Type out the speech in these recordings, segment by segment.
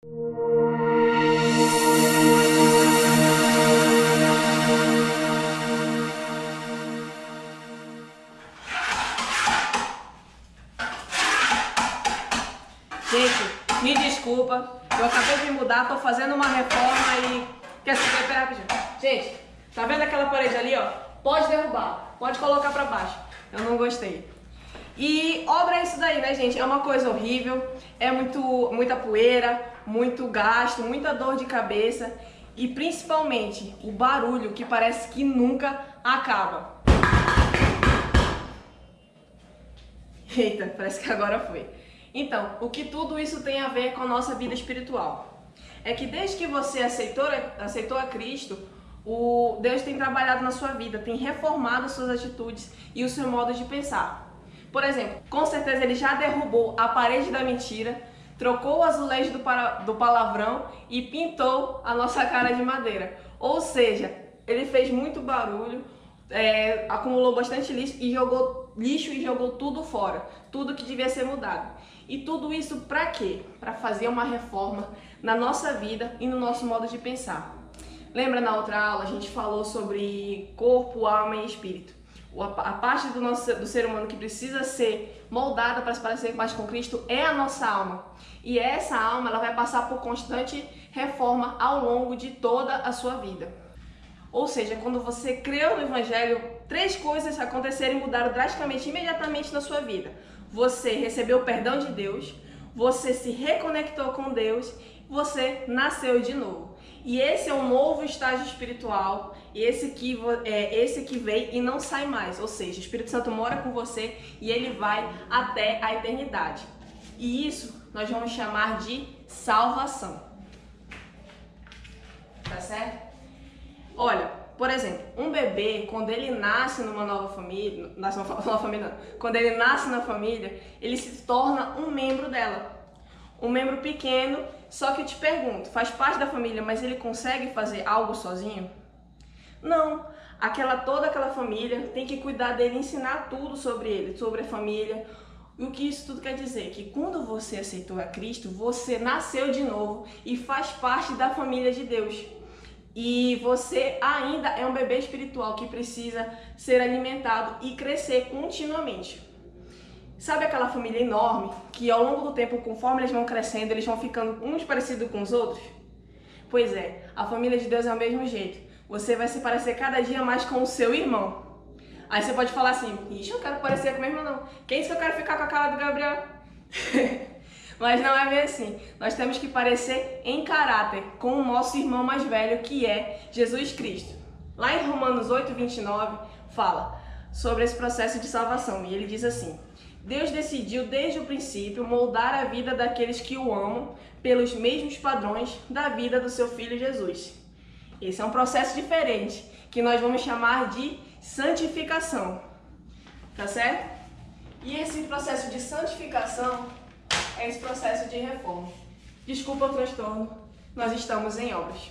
Gente, me desculpa, eu acabei de mudar, tô fazendo uma reforma e... Quer saber? Pera rapidinho. Gente, tá vendo aquela parede ali, ó? Pode derrubar, pode colocar pra baixo. Eu não gostei. E obra é isso daí, né, gente? É uma coisa horrível, é muita poeira, muito gasto, muita dor de cabeça e principalmente o barulho que parece que nunca acaba. Eita, parece que agora foi. Então, o que tudo isso tem a ver com a nossa vida espiritual? É que desde que você aceitou a Cristo, Deus tem trabalhado na sua vida, tem reformado suas atitudes e o seu modo de pensar. Por exemplo, com certeza ele já derrubou a parede da mentira, trocou o azulejo do palavrão e pintou a nossa cara de madeira. Ou seja, ele fez muito barulho, acumulou bastante lixo e jogou tudo fora, tudo que devia ser mudado. E tudo isso para quê? Para fazer uma reforma na nossa vida e no nosso modo de pensar. Lembra na outra aula a gente falou sobre corpo, alma e espírito. A parte do ser humano que precisa ser moldada para se parecer mais com Cristo é a nossa alma. E essa alma ela vai passar por constante reforma ao longo de toda a sua vida. Ou seja, quando você creu no Evangelho, 3 coisas aconteceram e mudaram drasticamente, imediatamente na sua vida. Você recebeu o perdão de Deus, você se reconectou com Deus, você nasceu de novo. E esse é um novo estágio espiritual, esse que vem e não sai mais. Ou seja, o Espírito Santo mora com você e ele vai até a eternidade. E isso nós vamos chamar de salvação. Tá certo? Olha, por exemplo, um bebê, quando ele nasce numa nova família, quando ele nasce na família, ele se torna um membro dela. Um membro pequeno, só que eu te pergunto, faz parte da família, mas ele consegue fazer algo sozinho? Não. Toda aquela família tem que cuidar dele, ensinar tudo sobre ele, sobre a família. E o que isso tudo quer dizer? Que quando você aceitou a Cristo, você nasceu de novo e faz parte da família de Deus. E você ainda é um bebê espiritual que precisa ser alimentado e crescer continuamente. Sabe aquela família enorme que ao longo do tempo, conforme eles vão crescendo, eles vão ficando uns parecidos com os outros? Pois é, a família de Deus é o mesmo jeito. Você vai se parecer cada dia mais com o seu irmão. Aí você pode falar assim, ixi, eu quero parecer com o meu irmão não. Quem disse que eu quero ficar com a cara do Gabriel? Mas não é bem assim. Nós temos que parecer em caráter com o nosso irmão mais velho, que é Jesus Cristo. Lá em Romanos 8:29 fala sobre esse processo de salvação. E ele diz assim: Deus decidiu desde o princípio moldar a vida daqueles que o amam pelos mesmos padrões da vida do seu Filho Jesus. Esse é um processo diferente, que nós vamos chamar de santificação. Tá certo? E esse processo de santificação é esse processo de reforma. Desculpa o transtorno, nós estamos em obras.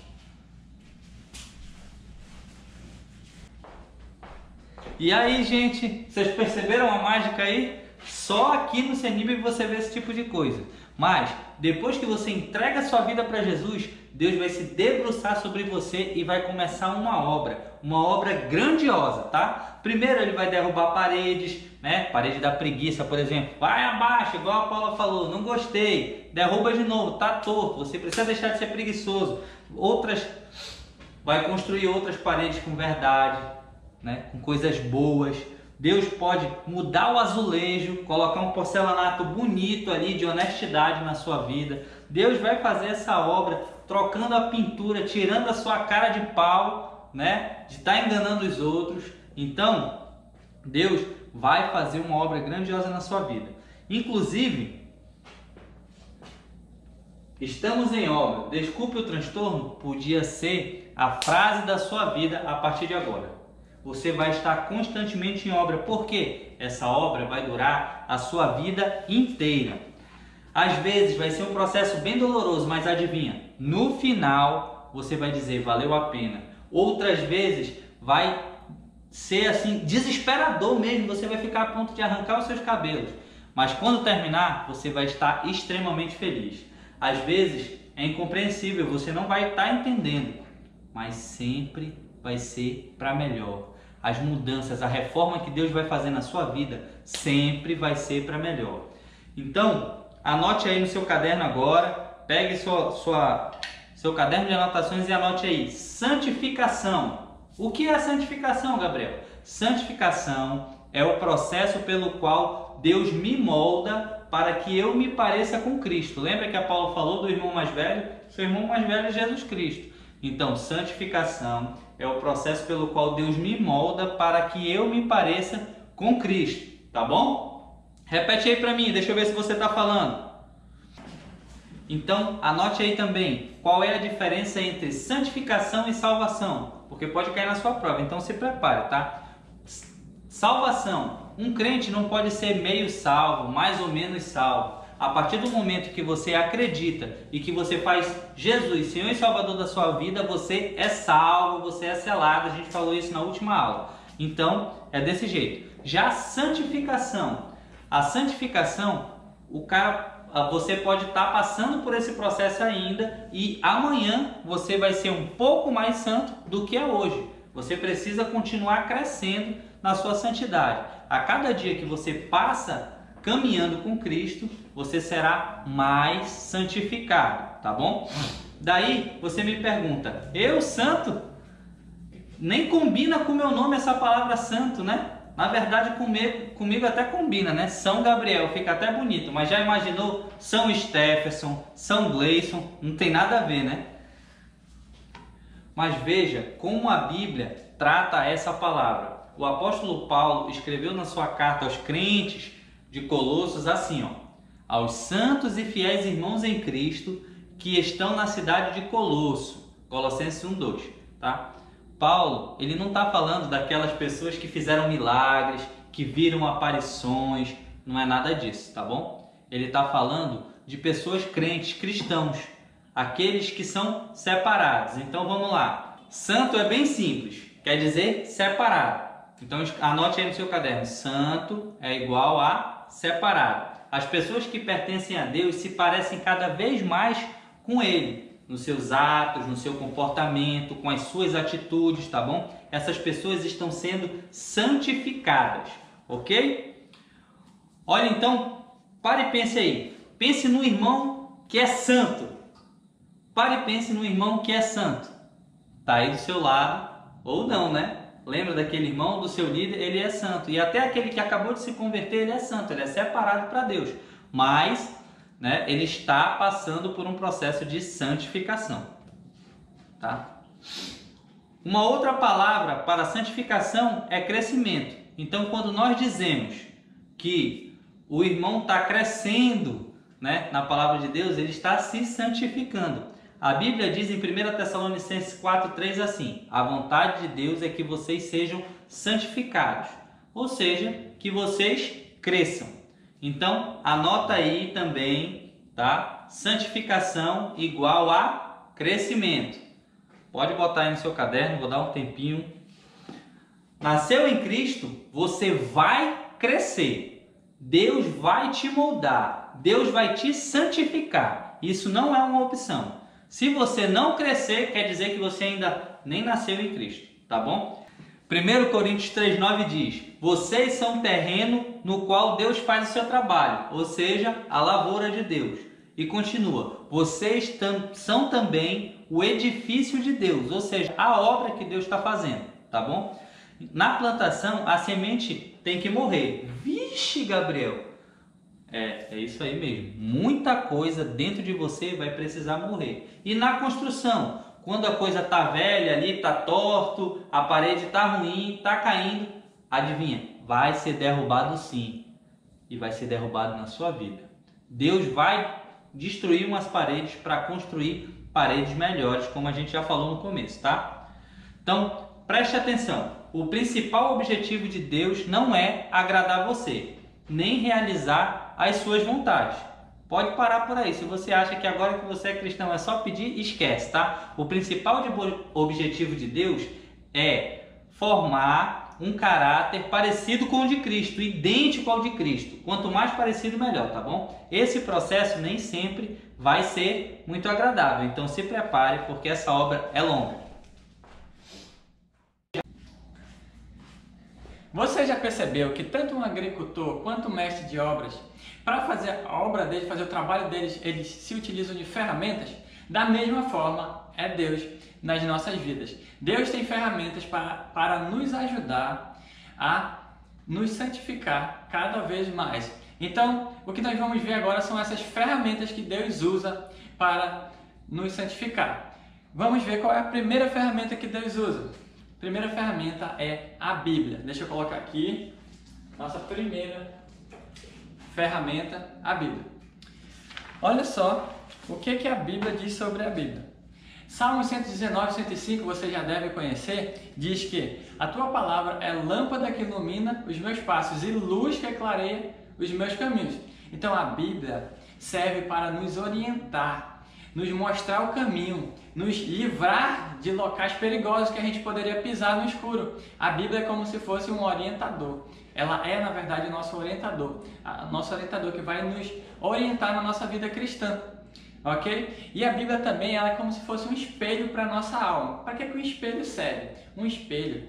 E aí, gente, vocês perceberam a mágica aí? Só aqui no CNIB você vê esse tipo de coisa. Mas, depois que você entrega a sua vida para Jesus, Deus vai se debruçar sobre você e vai começar uma obra grandiosa, tá? Primeiro ele vai derrubar paredes, né? Parede da preguiça, por exemplo. Vai abaixo, igual a Paula falou, não gostei. Derruba de novo, tá torto, você precisa deixar de ser preguiçoso. Vai construir outras paredes com verdade, né? Com coisas boas. Deus pode mudar o azulejo, colocar um porcelanato bonito ali de honestidade na sua vida. Deus vai fazer essa obra trocando a pintura, tirando a sua cara de pau, né? De estar enganando os outros. Então, Deus vai fazer uma obra grandiosa na sua vida. Inclusive, estamos em obra. Desculpe o transtorno, podia ser a frase da sua vida a partir de agora. Você vai estar constantemente em obra, porque essa obra vai durar a sua vida inteira. Às vezes vai ser um processo bem doloroso, mas adivinha, no final você vai dizer, valeu a pena. Outras vezes vai ser assim, desesperador mesmo, você vai ficar a ponto de arrancar os seus cabelos. Mas quando terminar, você vai estar extremamente feliz. Às vezes é incompreensível, você não vai estar entendendo, mas sempre vai ser para melhor. As mudanças, a reforma que Deus vai fazer na sua vida sempre vai ser para melhor. Então, anote aí no seu caderno agora, pegue seu caderno de anotações e anote aí, santificação. O que é a santificação, Gabriel? Santificação é o processo pelo qual Deus me molda para que eu me pareça com Cristo. Lembra que a Paulo falou do irmão mais velho? Seu irmão mais velho é Jesus Cristo. Então, santificação é o processo pelo qual Deus me molda para que eu me pareça com Cristo, tá bom? Repete aí para mim, deixa eu ver se você está falando. Então, anote aí também qual é a diferença entre santificação e salvação, porque pode cair na sua prova, então se prepare, tá? Salvação. Um crente não pode ser meio salvo, mais ou menos salvo. A partir do momento que você acredita e que você faz Jesus Senhor e Salvador da sua vida, você é salvo, você é selado. A gente falou isso na última aula. Então, é desse jeito. Já a santificação, você pode estar passando por esse processo ainda e amanhã você vai ser um pouco mais santo do que é hoje. Você precisa continuar crescendo na sua santidade. A cada dia que você passa caminhando com Cristo, você será mais santificado, tá bom? Daí você me pergunta, eu santo? Nem combina com o meu nome essa palavra santo, né? Na verdade comigo até combina, né? São Gabriel, fica até bonito, mas já imaginou São Stephenson, São Gleison? Não tem nada a ver, né? Mas veja como a Bíblia trata essa palavra. O apóstolo Paulo escreveu na sua carta aos crentes de Colossos assim, ó: aos santos e fiéis irmãos em Cristo que estão na cidade de Colosso, Colossenses 1:2, tá? Paulo, ele não está falando daquelas pessoas que fizeram milagres, que viram aparições, não é nada disso, tá bom? Ele está falando de pessoas crentes, cristãos, aqueles que são separados. Então vamos lá, santo é bem simples, quer dizer separado. Então anote aí no seu caderno, santo é igual a separado. As pessoas que pertencem a Deus se parecem cada vez mais com Ele, nos seus atos, no seu comportamento, com as suas atitudes, tá bom? Essas pessoas estão sendo santificadas, ok? Olha, então, pare e pense aí. Pense no irmão que é santo. Pare e pense no irmão que é santo. Tá aí do seu lado, ou não, né? Lembra daquele irmão do seu líder? Ele é santo. E até aquele que acabou de se converter, ele é santo. Ele é separado para Deus. Mas, né, ele está passando por um processo de santificação. Tá? Uma outra palavra para santificação é crescimento. Então, quando nós dizemos que o irmão está crescendo, né, na palavra de Deus, ele está se santificando. A Bíblia diz em 1 Tessalonicenses 4:3 assim: a vontade de Deus é que vocês sejam santificados, ou seja, que vocês cresçam. Então, anota aí também, tá? Santificação igual a crescimento. Pode botar aí no seu caderno, vou dar um tempinho. Nasceu em Cristo, você vai crescer. Deus vai te moldar. Deus vai te santificar. Isso não é uma opção. Se você não crescer, quer dizer que você ainda nem nasceu em Cristo, tá bom? 1 Coríntios 3:9 diz: vocês são terreno no qual Deus faz o seu trabalho, ou seja, a lavoura de Deus. E continua: vocês são também o edifício de Deus, ou seja, a obra que Deus está fazendo, tá bom? Na plantação, a semente tem que morrer. Vixe, Gabriel! É isso aí mesmo. Muita coisa dentro de você vai precisar morrer. E na construção, quando a coisa está velha ali, está torto, a parede está ruim, está caindo, adivinha? Vai ser derrubado sim. E vai ser derrubado na sua vida. Deus vai destruir umas paredes para construir paredes melhores, como a gente já falou no começo, tá? Então, preste atenção. O principal objetivo de Deus não é agradar você, nem realizar as suas vontades. Pode parar por aí. Se você acha que agora que você é cristão é só pedir, esquece, tá? O principal objetivo de Deus é formar um caráter parecido com o de Cristo, idêntico ao de Cristo. Quanto mais parecido, melhor, tá bom? Esse processo nem sempre vai ser muito agradável, então se prepare porque essa obra é longa. Você já percebeu que tanto um agricultor quanto um mestre de obras, para fazer a obra deles, fazer o trabalho deles, eles se utilizam de ferramentas? Da mesma forma é Deus nas nossas vidas. Deus tem ferramentas para nos ajudar a nos santificar cada vez mais. Então, o que nós vamos ver agora são essas ferramentas que Deus usa para nos santificar. Vamos ver qual é a primeira ferramenta que Deus usa. A primeira ferramenta é a Bíblia. Deixa eu colocar aqui. Nossa primeira ferramenta, a Bíblia. Olha só o que a Bíblia diz sobre a Bíblia. Salmo 119, 105, você já deve conhecer, diz que a tua palavra é lâmpada que ilumina os meus passos e luz que clareia os meus caminhos. Então a Bíblia serve para nos orientar, nos mostrar o caminho, nos livrar de locais perigosos que a gente poderia pisar no escuro. A Bíblia é como se fosse um orientador. Ela é, na verdade, o nosso orientador que vai nos orientar na nossa vida cristã. Ok? E a Bíblia também ela é como se fosse um espelho para a nossa alma. Para que o espelho serve? Um espelho.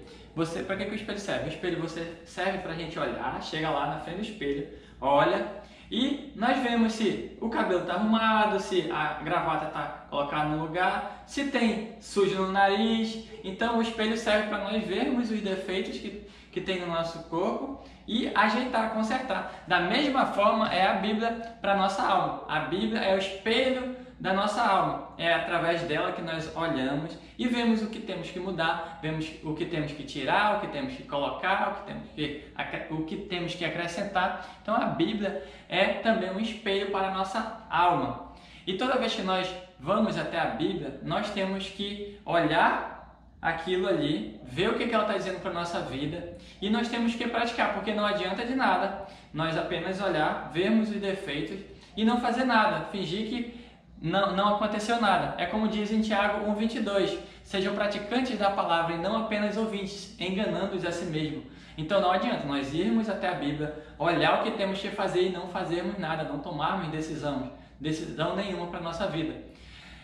Para que o espelho serve? O espelho serve para a gente olhar, chega lá na frente do espelho, olha e nós vemos se o cabelo está arrumado, se a gravata está colocada no lugar, se tem sujo no nariz. Então o espelho serve para nós vermos os defeitos que tem no nosso corpo e ajeitar, consertar. Da mesma forma é a Bíblia para a nossa alma. A Bíblia é o espelho da nossa alma. É através dela que nós olhamos e vemos o que temos que mudar, vemos o que temos que tirar, o que temos que colocar, o que temos que acrescentar. Então a Bíblia é também um espelho para a nossa alma. E toda vez que nós vamos até a Bíblia, nós temos que olhar aquilo ali, ver o que ela está dizendo para a nossa vida e nós temos que praticar, porque não adianta de nada nós apenas olhar, vermos os defeitos e não fazer nada, fingir que não aconteceu nada. É como diz em Tiago 1,22, sejam praticantes da palavra e não apenas ouvintes, enganando-os a si mesmo. Então não adianta nós irmos até a Bíblia, olhar o que temos que fazer e não fazermos nada, não tomarmos decisão nenhuma para a nossa vida.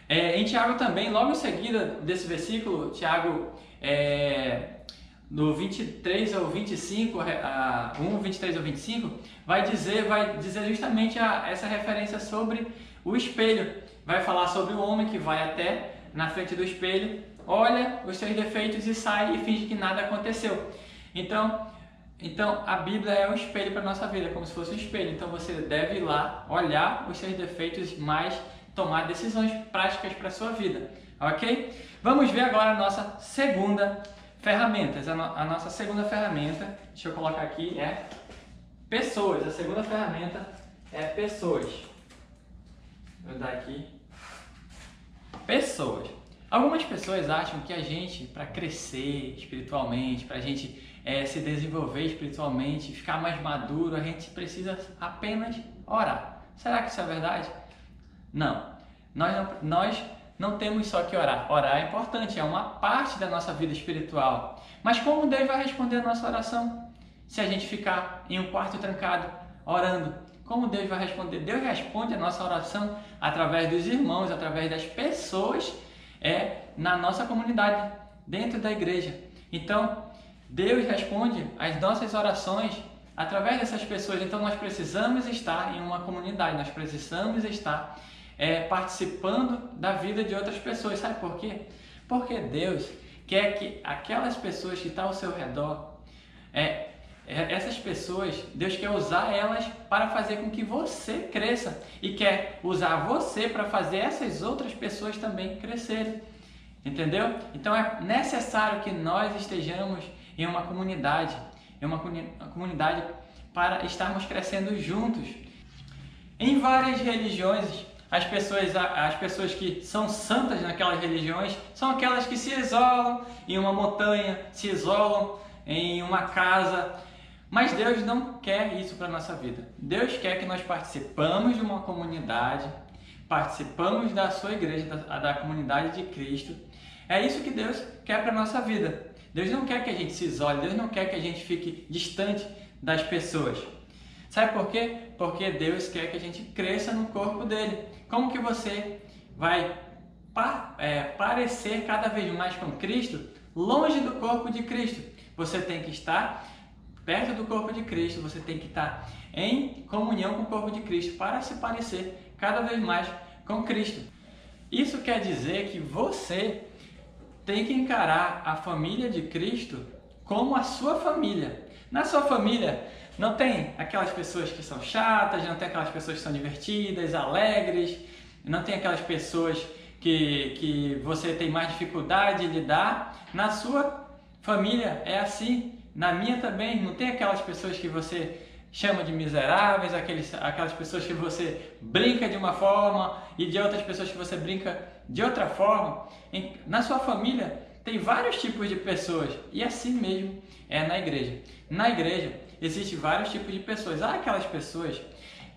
Em Tiago também, logo em seguida desse versículo, Tiago, do 23 ao 25, 1, 23 ao 25, vai dizer justamente essa referência sobre o espelho. Vai falar sobre o homem que vai até na frente do espelho, olha os seus defeitos e sai e finge que nada aconteceu. Então a Bíblia é um espelho para a nossa vida, como se fosse um espelho. Então você deve ir lá, olhar os seus defeitos, mas tomar decisões práticas para a sua vida, ok? Vamos ver agora a nossa segunda ferramenta. A nossa segunda ferramenta, deixa eu colocar aqui, é pessoas. A segunda ferramenta é pessoas. Vou dar aqui. Pessoas. Algumas pessoas acham que a gente, para crescer espiritualmente, para a gente se desenvolver espiritualmente, ficar mais maduro, a gente precisa apenas orar. Será que isso é verdade? Não. Nós não temos só que orar. Orar é importante, é uma parte da nossa vida espiritual. Mas como Deus vai responder a nossa oração? Se a gente ficar em um quarto trancado, orando, como Deus vai responder? Deus responde a nossa oração através dos irmãos, através das pessoas na nossa comunidade, dentro da igreja. Então, Deus responde as nossas orações através dessas pessoas. Então, nós precisamos estar em uma comunidade, nós precisamos estar participando da vida de outras pessoas. Sabe por quê? Porque Deus quer que aquelas pessoas que estão ao seu redor, essas pessoas, Deus quer usar elas para fazer com que você cresça e quer usar você para fazer essas outras pessoas também crescerem. Entendeu? Então é necessário que nós estejamos em uma comunidade, para estarmos crescendo juntos. Em várias religiões, as pessoas que são santas naquelas religiões são aquelas que se isolam em uma montanha, se isolam em uma casa. Mas Deus não quer isso para a nossa vida. Deus quer que nós participamos de uma comunidade, participamos da sua igreja, da comunidade de Cristo. É isso que Deus quer para a nossa vida. Deus não quer que a gente se isole, Deus não quer que a gente fique distante das pessoas. Sabe por quê? Porque Deus quer que a gente cresça no corpo dele. Como que você vai parecer cada vez mais com Cristo, longe do corpo de Cristo? Você tem que estar perto do corpo de Cristo, você tem que estar em comunhão com o corpo de Cristo para se parecer cada vez mais com Cristo. Isso quer dizer que você tem que encarar a família de Cristo como a sua família. Na sua família não tem aquelas pessoas que são chatas, não tem aquelas pessoas que são divertidas, alegres, não tem aquelas pessoas que você tem mais dificuldade de lidar. Na sua família é assim, na minha também. Não tem aquelas pessoas que você chama de miseráveis, aquelas pessoas que você brinca de uma forma e de outras pessoas que você brinca de outra forma. Na sua família tem vários tipos de pessoas e assim mesmo é na igreja. Na igreja existem vários tipos de pessoas. Há aquelas pessoas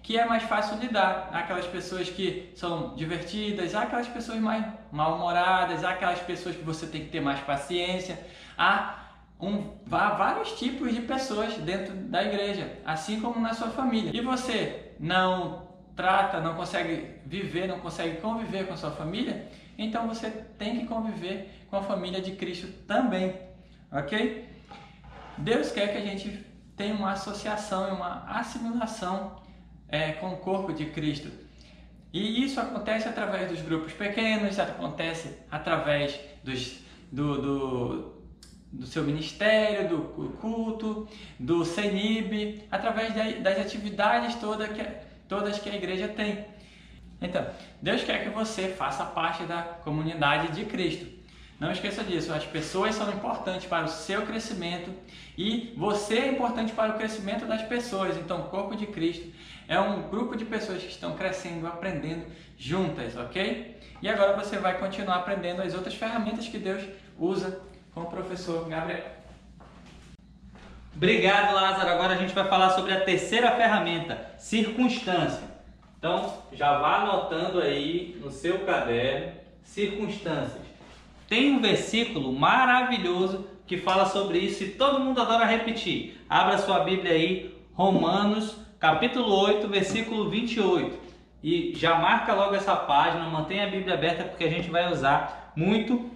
que é mais fácil lidar, há aquelas pessoas que são divertidas, há aquelas pessoas mais mal-humoradas, há aquelas pessoas que você tem que ter mais paciência. Há vários tipos de pessoas dentro da igreja, assim como na sua família. E você não não consegue viver, não consegue conviver com a sua família, então você tem que conviver com a família de Cristo também, ok? Deus quer que a gente tenha uma associação e uma assimilação com o corpo de Cristo. E isso acontece através dos grupos pequenos, acontece através do seu ministério, do culto, do CENIB, através das atividades todas que a igreja tem. Então, Deus quer que você faça parte da comunidade de Cristo. Não esqueça disso, as pessoas são importantes para o seu crescimento e você é importante para o crescimento das pessoas. Então, o corpo de Cristo é um grupo de pessoas que estão crescendo, aprendendo juntas, ok? E agora você vai continuar aprendendo as outras ferramentas que Deus usa com o professor Gabriel. Obrigado, Lázaro. Agora a gente vai falar sobre a terceira ferramenta, circunstância. Então, já vá anotando aí no seu caderno, circunstâncias. Tem um versículo maravilhoso que fala sobre isso e todo mundo adora repetir. Abra sua Bíblia aí, Romanos, capítulo 8, versículo 28. E já marca logo essa página, mantenha a Bíblia aberta porque a gente vai usar muito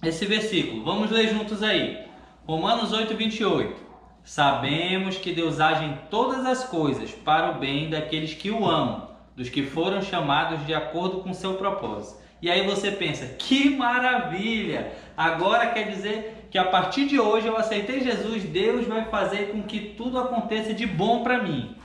esse versículo. Vamos ler juntos aí. Romanos 8, 28. Sabemos que Deus age em todas as coisas para o bem daqueles que o amam, dos que foram chamados de acordo com seu propósito. E aí você pensa, que maravilha! Agora quer dizer que a partir de hoje eu aceitei Jesus, Deus vai fazer com que tudo aconteça de bom para mim.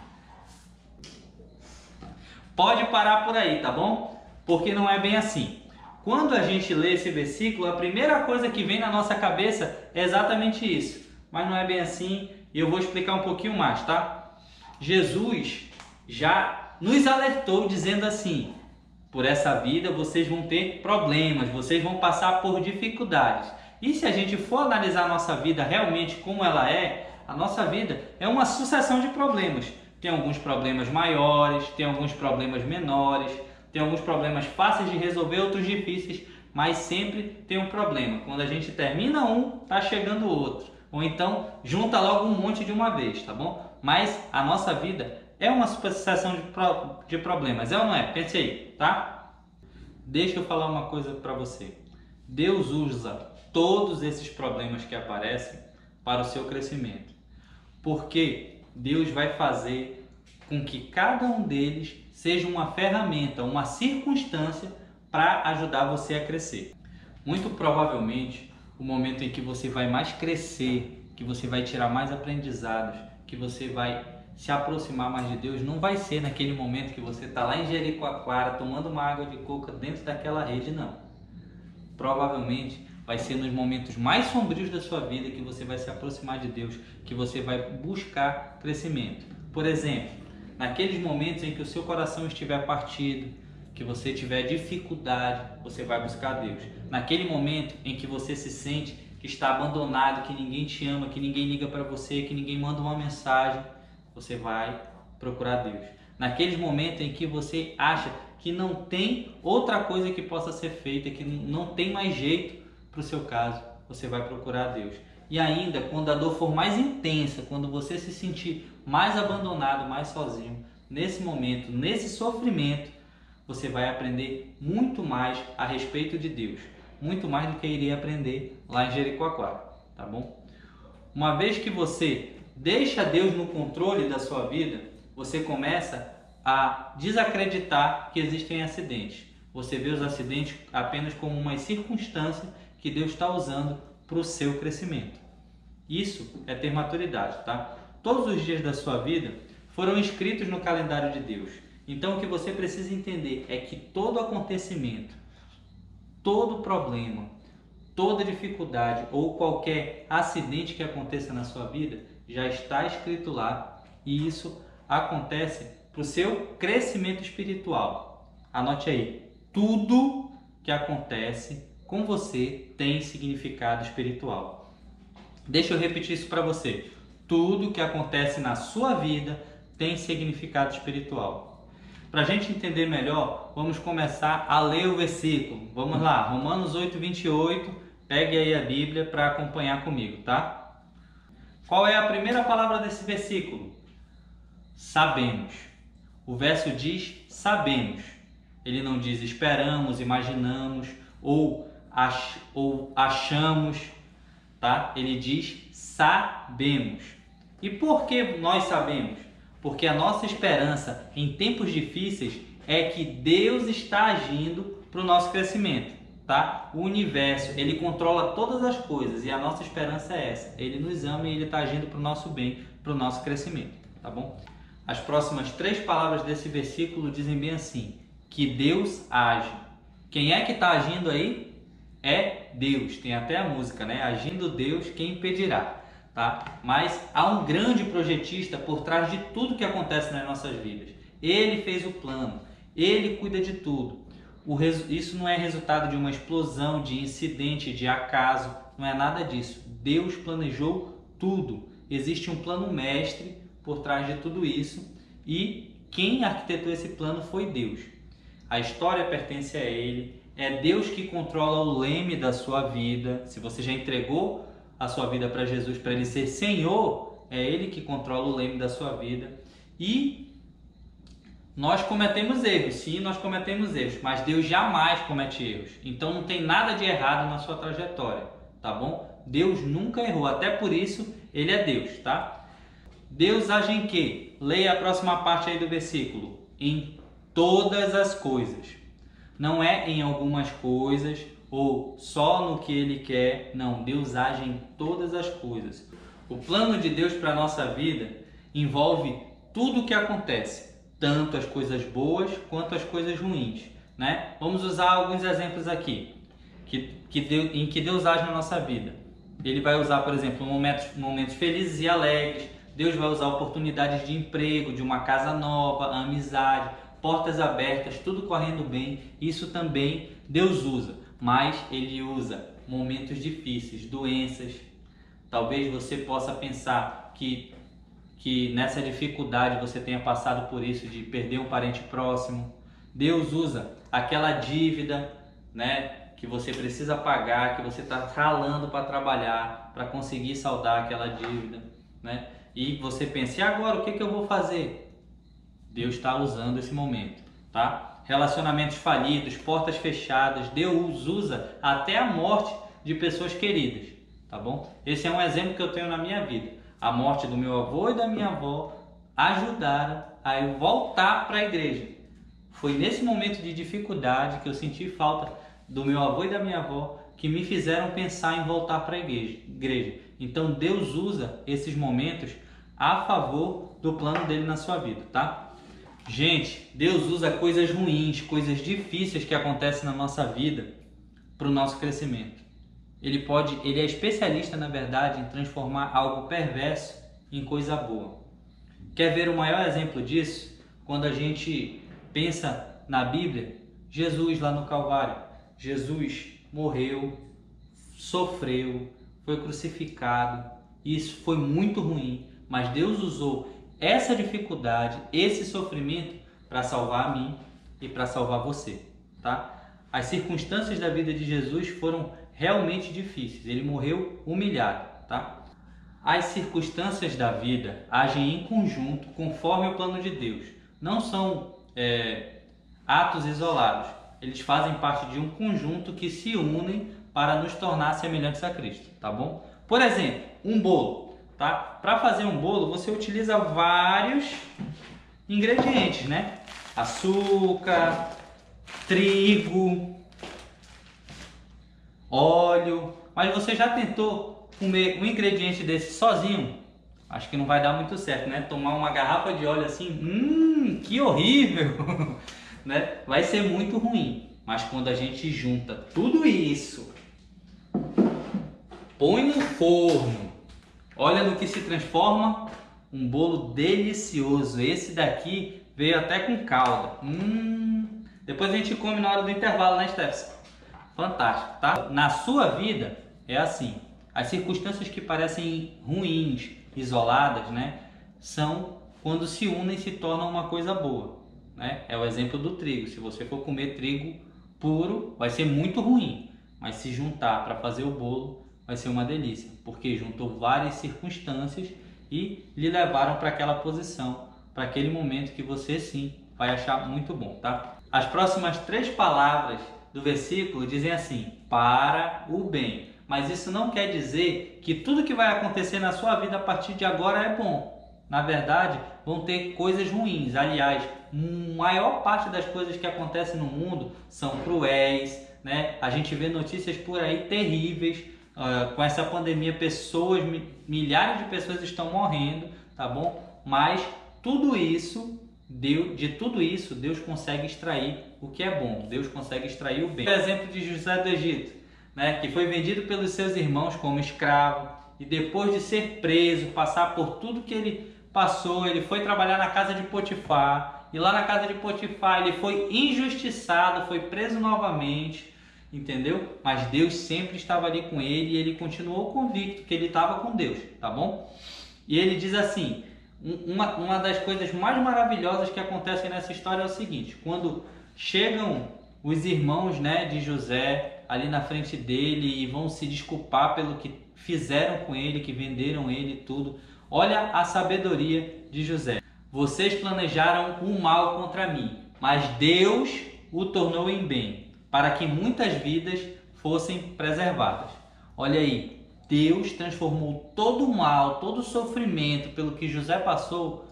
Pode parar por aí, tá bom? Porque não é bem assim. Quando a gente lê esse versículo, a primeira coisa que vem na nossa cabeça é exatamente isso. Mas não é bem assim e eu vou explicar um pouquinho mais, tá? Jesus já nos alertou dizendo assim: por essa vida vocês vão ter problemas, vocês vão passar por dificuldades. E se a gente for analisar a nossa vida realmente como ela é, a nossa vida é uma sucessão de problemas. Tem alguns problemas maiores, tem alguns problemas menores, tem alguns problemas fáceis de resolver, outros difíceis, mas sempre tem um problema. Quando a gente termina um, tá chegando outro. Ou então, junta logo um monte de uma vez, tá bom? Mas a nossa vida é uma sucessão de problemas, é ou não é? Pense aí, tá? Deixa eu falar uma coisa para você. Deus usa todos esses problemas que aparecem para o seu crescimento. Porque Deus vai fazer com que cada um deles seja uma ferramenta, uma circunstância para ajudar você a crescer. Muito provavelmente, o momento em que você vai mais crescer, que você vai tirar mais aprendizados, que você vai se aproximar mais de Deus, não vai ser naquele momento que você está lá em Jericoacoara tomando uma água de coco dentro daquela rede, não. Provavelmente vai ser nos momentos mais sombrios da sua vida que você vai se aproximar de Deus, que você vai buscar crescimento. Por exemplo, naqueles momentos em que o seu coração estiver partido, que você tiver dificuldade, você vai buscar Deus. Naquele momento em que você se sente que está abandonado, que ninguém te ama, que ninguém liga para você, que ninguém manda uma mensagem, você vai procurar Deus. Naqueles momentos em que você acha que não tem outra coisa que possa ser feita, que não tem mais jeito para o seu caso, você vai procurar a Deus. E ainda, quando a dor for mais intensa, quando você se sentir mais abandonado, mais sozinho, nesse momento, nesse sofrimento, você vai aprender muito mais a respeito de Deus. Muito mais do que iria aprender lá em Jericoacoara, tá bom? Uma vez que você deixa Deus no controle da sua vida, você começa a desacreditar que existem acidentes. Você vê os acidentes apenas como uma circunstância que Deus está usando para o seu crescimento. Isso é ter maturidade, tá? Todos os dias da sua vida foram escritos no calendário de Deus. Então o que você precisa entender é que todo acontecimento, todo problema, toda dificuldade ou qualquer acidente que aconteça na sua vida já está escrito lá, e isso acontece para o seu crescimento espiritual. Anote aí, tudo que acontece com você tem significado espiritual. Deixa eu repetir isso para você. Tudo que acontece na sua vida tem significado espiritual. Para a gente entender melhor, vamos começar a ler o versículo. Vamos lá, Romanos 8:28. Pegue aí a Bíblia para acompanhar comigo, tá? Qual é a primeira palavra desse versículo? Sabemos. O verso diz sabemos. Ele não diz esperamos, imaginamos ou achamos, tá? Ele diz sabemos. E por que nós sabemos? Porque a nossa esperança em tempos difíceis é que Deus está agindo para o nosso crescimento, tá? O universo, ele controla todas as coisas e a nossa esperança é essa. Ele nos ama e ele está agindo para o nosso bem, para o nosso crescimento, tá bom? As próximas 3 palavras desse versículo dizem bem assim, que Deus age. Quem é que está agindo aí? É Deus. Tem até a música, né? Agindo Deus, quem impedirá? Tá? Mas há um grande projetista por trás de tudo que acontece nas nossas vidas. Ele fez o plano, ele cuida de tudo. Isso não é resultado de uma explosão, de incidente, de acaso, não é nada disso. Deus planejou tudo. Existe um plano mestre por trás de tudo isso e quem arquitetou esse plano foi Deus. A história pertence a Ele, é Deus que controla o leme da sua vida. Se você já entregou a sua vida para Jesus, para Ele ser Senhor, é Ele que controla o leme da sua vida. E nós cometemos erros, sim, nós cometemos erros, mas Deus jamais comete erros. Então não tem nada de errado na sua trajetória, tá bom? Deus nunca errou, até por isso Ele é Deus, tá? Deus age em quê? Leia a próxima parte aí do versículo. Em todas as coisas. Não é em algumas coisas ou só no que Ele quer. Não, Deus age em todas as coisas. O plano de Deus para a nossa vida envolve tudo o que acontece, tanto as coisas boas quanto as coisas ruins, né? Vamos usar alguns exemplos aqui em que Deus age na nossa vida. Ele vai usar, por exemplo, momentos felizes e alegres. Deus vai usar oportunidades de emprego, de uma casa nova, amizade, portas abertas, tudo correndo bem. Isso também Deus usa, mas Ele usa momentos difíceis, doenças. Talvez você possa pensar que nessa dificuldade você tenha passado por isso, de perder um parente próximo. Deus usa aquela dívida, né, que você precisa pagar, que você está ralando para trabalhar, para conseguir saldar aquela dívida, né? E você pensa, e agora o que eu vou fazer? Deus está usando esse momento, tá? Relacionamentos falidos, portas fechadas, Deus usa até a morte de pessoas queridas, tá bom? Esse é um exemplo que eu tenho na minha vida. A morte do meu avô e da minha avó ajudaram a eu voltar para a igreja. Foi nesse momento de dificuldade que eu senti falta do meu avô e da minha avó que me fizeram pensar em voltar para a igreja. Então Deus usa esses momentos a favor do plano dele na sua vida, tá? Gente, Deus usa coisas ruins, coisas difíceis que acontecem na nossa vida para o nosso crescimento. Ele é especialista, na verdade, em transformar algo perverso em coisa boa. Quer ver o maior exemplo disso? Quando a gente pensa na Bíblia, Jesus lá no Calvário. Jesus morreu, sofreu, foi crucificado. Isso foi muito ruim, mas Deus usou essa dificuldade, esse sofrimento para salvar a mim e para salvar você, tá? As circunstâncias da vida de Jesus foram realmente difíceis. Ele morreu humilhado, tá? As circunstâncias da vida agem em conjunto conforme o plano de Deus. Não são atos isolados. Eles fazem parte de um conjunto que se unem para nos tornar semelhantes a Cristo, tá bom? Por exemplo, um bolo, tá? Para fazer um bolo, você utiliza vários ingredientes, né? Açúcar, trigo, óleo. Mas você já tentou comer um ingrediente desse sozinho? Acho que não vai dar muito certo, né? Tomar uma garrafa de óleo assim, que horrível, né? Vai ser muito ruim. Mas quando a gente junta tudo isso, põe no forno, olha no que se transforma, um bolo delicioso. Esse daqui veio até com calda. Depois a gente come na hora do intervalo, né, Steph? Fantástico, tá? Na sua vida é assim. As circunstâncias que parecem ruins, isoladas, né, são quando se unem e se tornam uma coisa boa, né? É o exemplo do trigo. Se você for comer trigo puro, vai ser muito ruim. Mas se juntar para fazer o bolo, vai ser uma delícia, porque juntou várias circunstâncias e lhe levaram para aquela posição, para aquele momento que você sim vai achar muito bom, tá? As próximas 3 palavras do versículo dizem assim: para o bem. Mas isso não quer dizer que tudo que vai acontecer na sua vida a partir de agora é bom. Na verdade, vão ter coisas ruins. Aliás, a maior parte das coisas que acontecem no mundo são cruéis, né? A gente vê notícias por aí terríveis. Com essa pandemia, milhares de pessoas estão morrendo, tá bom? Mas tudo isso, de tudo isso, Deus consegue extrair o que é bom. Deus consegue extrair o bem. O exemplo de José do Egito, né? Que foi vendido pelos seus irmãos como escravo e depois de ser preso, passar por tudo que ele passou, ele foi trabalhar na casa de Potifar. E lá na casa de Potifar ele foi injustiçado, foi preso novamente. Entendeu? Mas Deus sempre estava ali com ele e ele continuou convicto que ele estava com Deus, tá bom? E ele diz assim, uma das coisas mais maravilhosas que acontecem nessa história é o seguinte: quando chegam os irmãos, né, de José ali na frente dele e vão se desculpar pelo que fizeram com ele, que venderam ele e tudo, olha a sabedoria de José. Vocês planejaram o mal contra mim, mas Deus o tornou em bem, para que muitas vidas fossem preservadas. Olha aí, Deus transformou todo o mal, todo o sofrimento pelo que José passou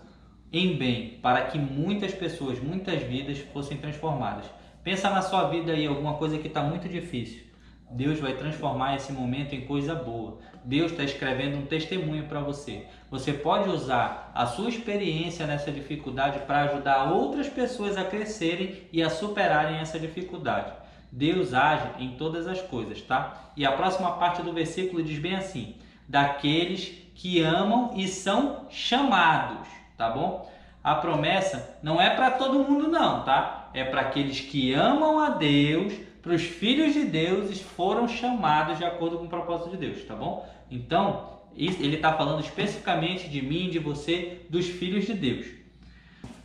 em bem, para que muitas pessoas, muitas vidas fossem transformadas. Pensa na sua vida aí, alguma coisa que está muito difícil. Deus vai transformar esse momento em coisa boa. Deus está escrevendo um testemunho para você. Você pode usar a sua experiência nessa dificuldade para ajudar outras pessoas a crescerem e a superarem essa dificuldade. Deus age em todas as coisas, tá? E a próxima parte do versículo diz bem assim: daqueles que amam e são chamados, tá bom? A promessa não é para todo mundo não, tá? É para aqueles que amam a Deus, para os filhos de Deus e foram chamados de acordo com o propósito de Deus, tá bom? Então, ele está falando especificamente de mim, de você, dos filhos de Deus.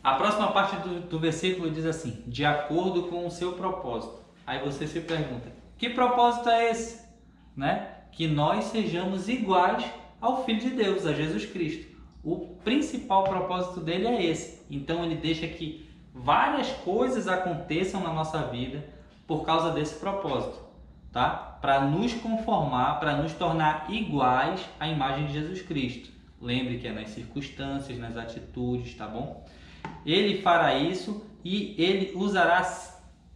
A próxima parte do versículo diz assim: de acordo com o seu propósito. Aí você se pergunta, que propósito é esse? Né? Que nós sejamos iguais ao Filho de Deus, a Jesus Cristo. O principal propósito dele é esse. Então ele deixa que várias coisas aconteçam na nossa vida por causa desse propósito, tá? Para nos conformar, para nos tornar iguais à imagem de Jesus Cristo. Lembre que é nas circunstâncias, nas atitudes, tá bom? Ele fará isso e ele usará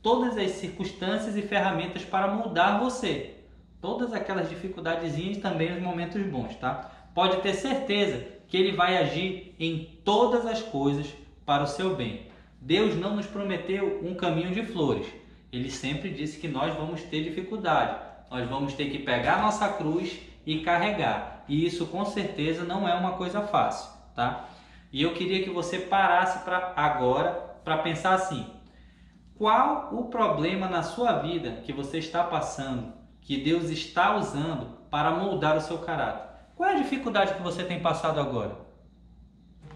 todas as circunstâncias e ferramentas para moldar você. Todas aquelas dificuldadezinhas, também os momentos bons, tá? Pode ter certeza que ele vai agir em todas as coisas para o seu bem. Deus não nos prometeu um caminho de flores. Ele sempre disse que nós vamos ter dificuldade. Nós vamos ter que pegar nossa cruz e carregar. E isso com certeza não é uma coisa fácil, tá? E eu queria que você parasse agora para pensar assim: qual o problema na sua vida que você está passando, que Deus está usando para moldar o seu caráter? Qual é a dificuldade que você tem passado agora?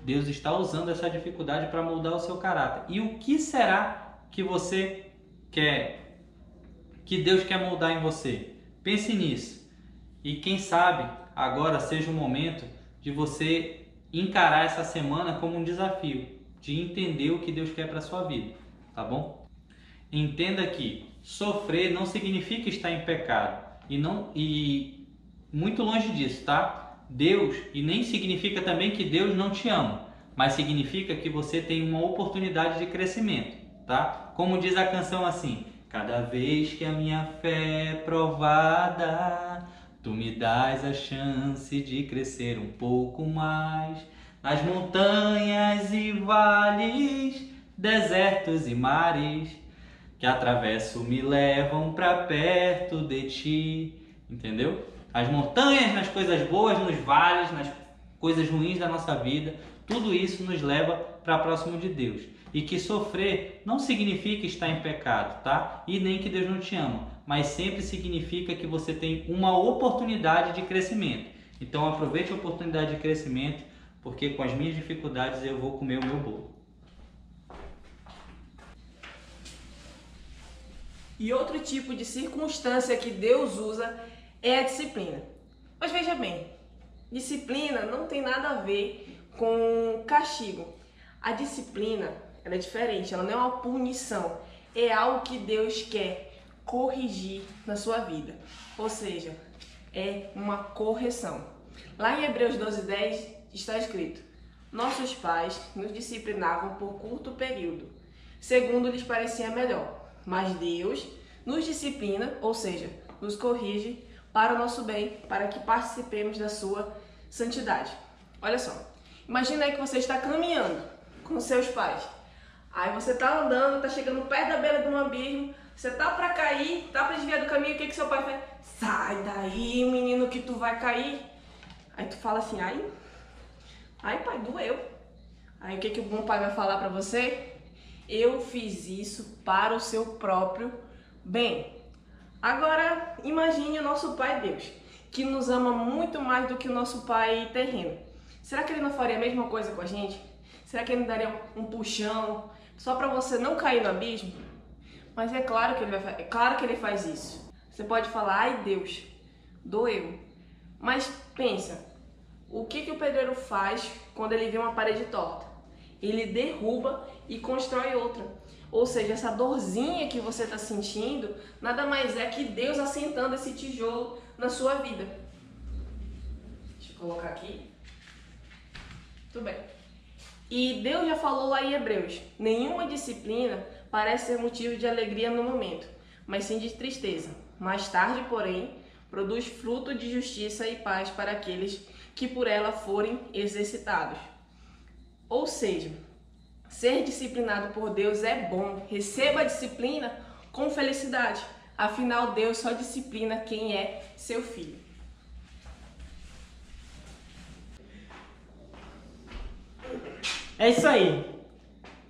Deus está usando essa dificuldade para moldar o seu caráter. E o que será que você quer, que Deus quer moldar em você? Pense nisso. E quem sabe agora seja o momento de você encarar essa semana como um desafio, de entender o que Deus quer para a sua vida, tá bom? Entenda que sofrer não significa estar em pecado e muito longe disso, tá? Deus, e nem significa também que Deus não te ama, mas significa que você tem uma oportunidade de crescimento, tá? Como diz a canção assim: cada vez que a minha fé é provada, tu me dás a chance de crescer um pouco mais. Nas montanhas e vales, desertos e mares, que atravesso me levam para perto de ti. Entendeu? As montanhas, nas coisas boas, nos vales, nas coisas ruins da nossa vida, tudo isso nos leva para próximo de Deus. E que sofrer não significa estar em pecado, tá? E nem que Deus não te ama, mas sempre significa que você tem uma oportunidade de crescimento. Então aproveite a oportunidade de crescimento, porque com as minhas dificuldades eu vou comer o meu bolo. E outro tipo de circunstância que Deus usa é a disciplina. Mas veja bem, disciplina não tem nada a ver com castigo. A disciplina, ela é diferente, ela não é uma punição, é algo que Deus quer corrigir na sua vida. Ou seja, é uma correção. Lá em Hebreus 12:10 está escrito: nossos pais nos disciplinavam por curto período, segundo lhes parecia melhor. Mas Deus nos disciplina, ou seja, nos corrige para o nosso bem, para que participemos da sua santidade. Olha só, imagina aí que você está caminhando com seus pais. Aí você está andando, está chegando perto da beira de um abismo, você está para cair, está para desviar do caminho, o que seu pai faz? Sai daí, menino, que tu vai cair. Aí tu fala assim: ai pai, doeu. Aí o que o bom pai vai falar para você? Eu fiz isso para o seu próprio bem. Agora, imagine o nosso Pai Deus, que nos ama muito mais do que o nosso pai terreno. Será que ele não faria a mesma coisa com a gente? Será que ele não daria um puxão só para você não cair no abismo? Mas é claro que ele faz isso. Você pode falar: ai Deus, doeu. Mas pensa, o que o pedreiro faz quando ele vê uma parede torta? Ele derruba e constrói outra. Ou seja, essa dorzinha que você está sentindo nada mais é que Deus assentando esse tijolo na sua vida. Deixa eu colocar aqui. Tudo bem. E Deus já falou lá em Hebreus: nenhuma disciplina parece ser motivo de alegria no momento, mas sim de tristeza. Mais tarde, porém, produz fruto de justiça e paz para aqueles que por ela forem exercitados. Ou seja, ser disciplinado por Deus é bom. Receba a disciplina com felicidade. Afinal, Deus só disciplina quem é seu filho. É isso aí.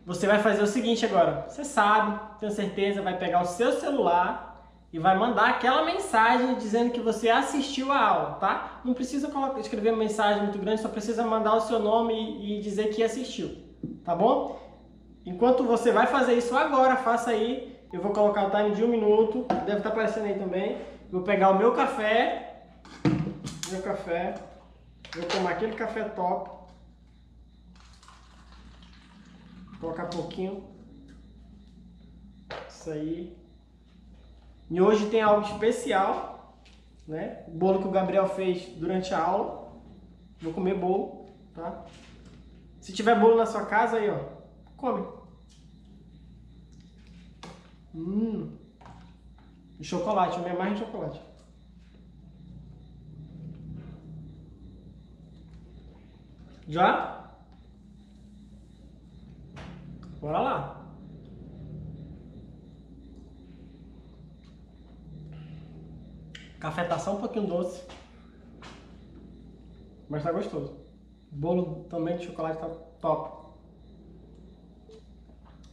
Você vai fazer o seguinte agora. Você sabe, tenho certeza, vai pegar o seu celular e vai mandar aquela mensagem dizendo que você assistiu a aula, tá? Não precisa escrever uma mensagem muito grande, só precisa mandar o seu nome e dizer que assistiu, tá bom? Enquanto você vai fazer isso agora, faça aí. Eu vou colocar o time de 1 minuto, deve estar aparecendo aí também. Vou pegar o meu café, vou tomar aquele café top, vou colocar pouquinho, isso aí. E hoje tem algo especial, né? O bolo que o Gabriel fez durante a aula. Vou comer bolo, tá? Se tiver bolo na sua casa, aí, ó, come. E chocolate, eu me amarro em chocolate. Já? Bora lá. Café tá só um pouquinho doce, mas tá gostoso. O bolo também de chocolate tá top.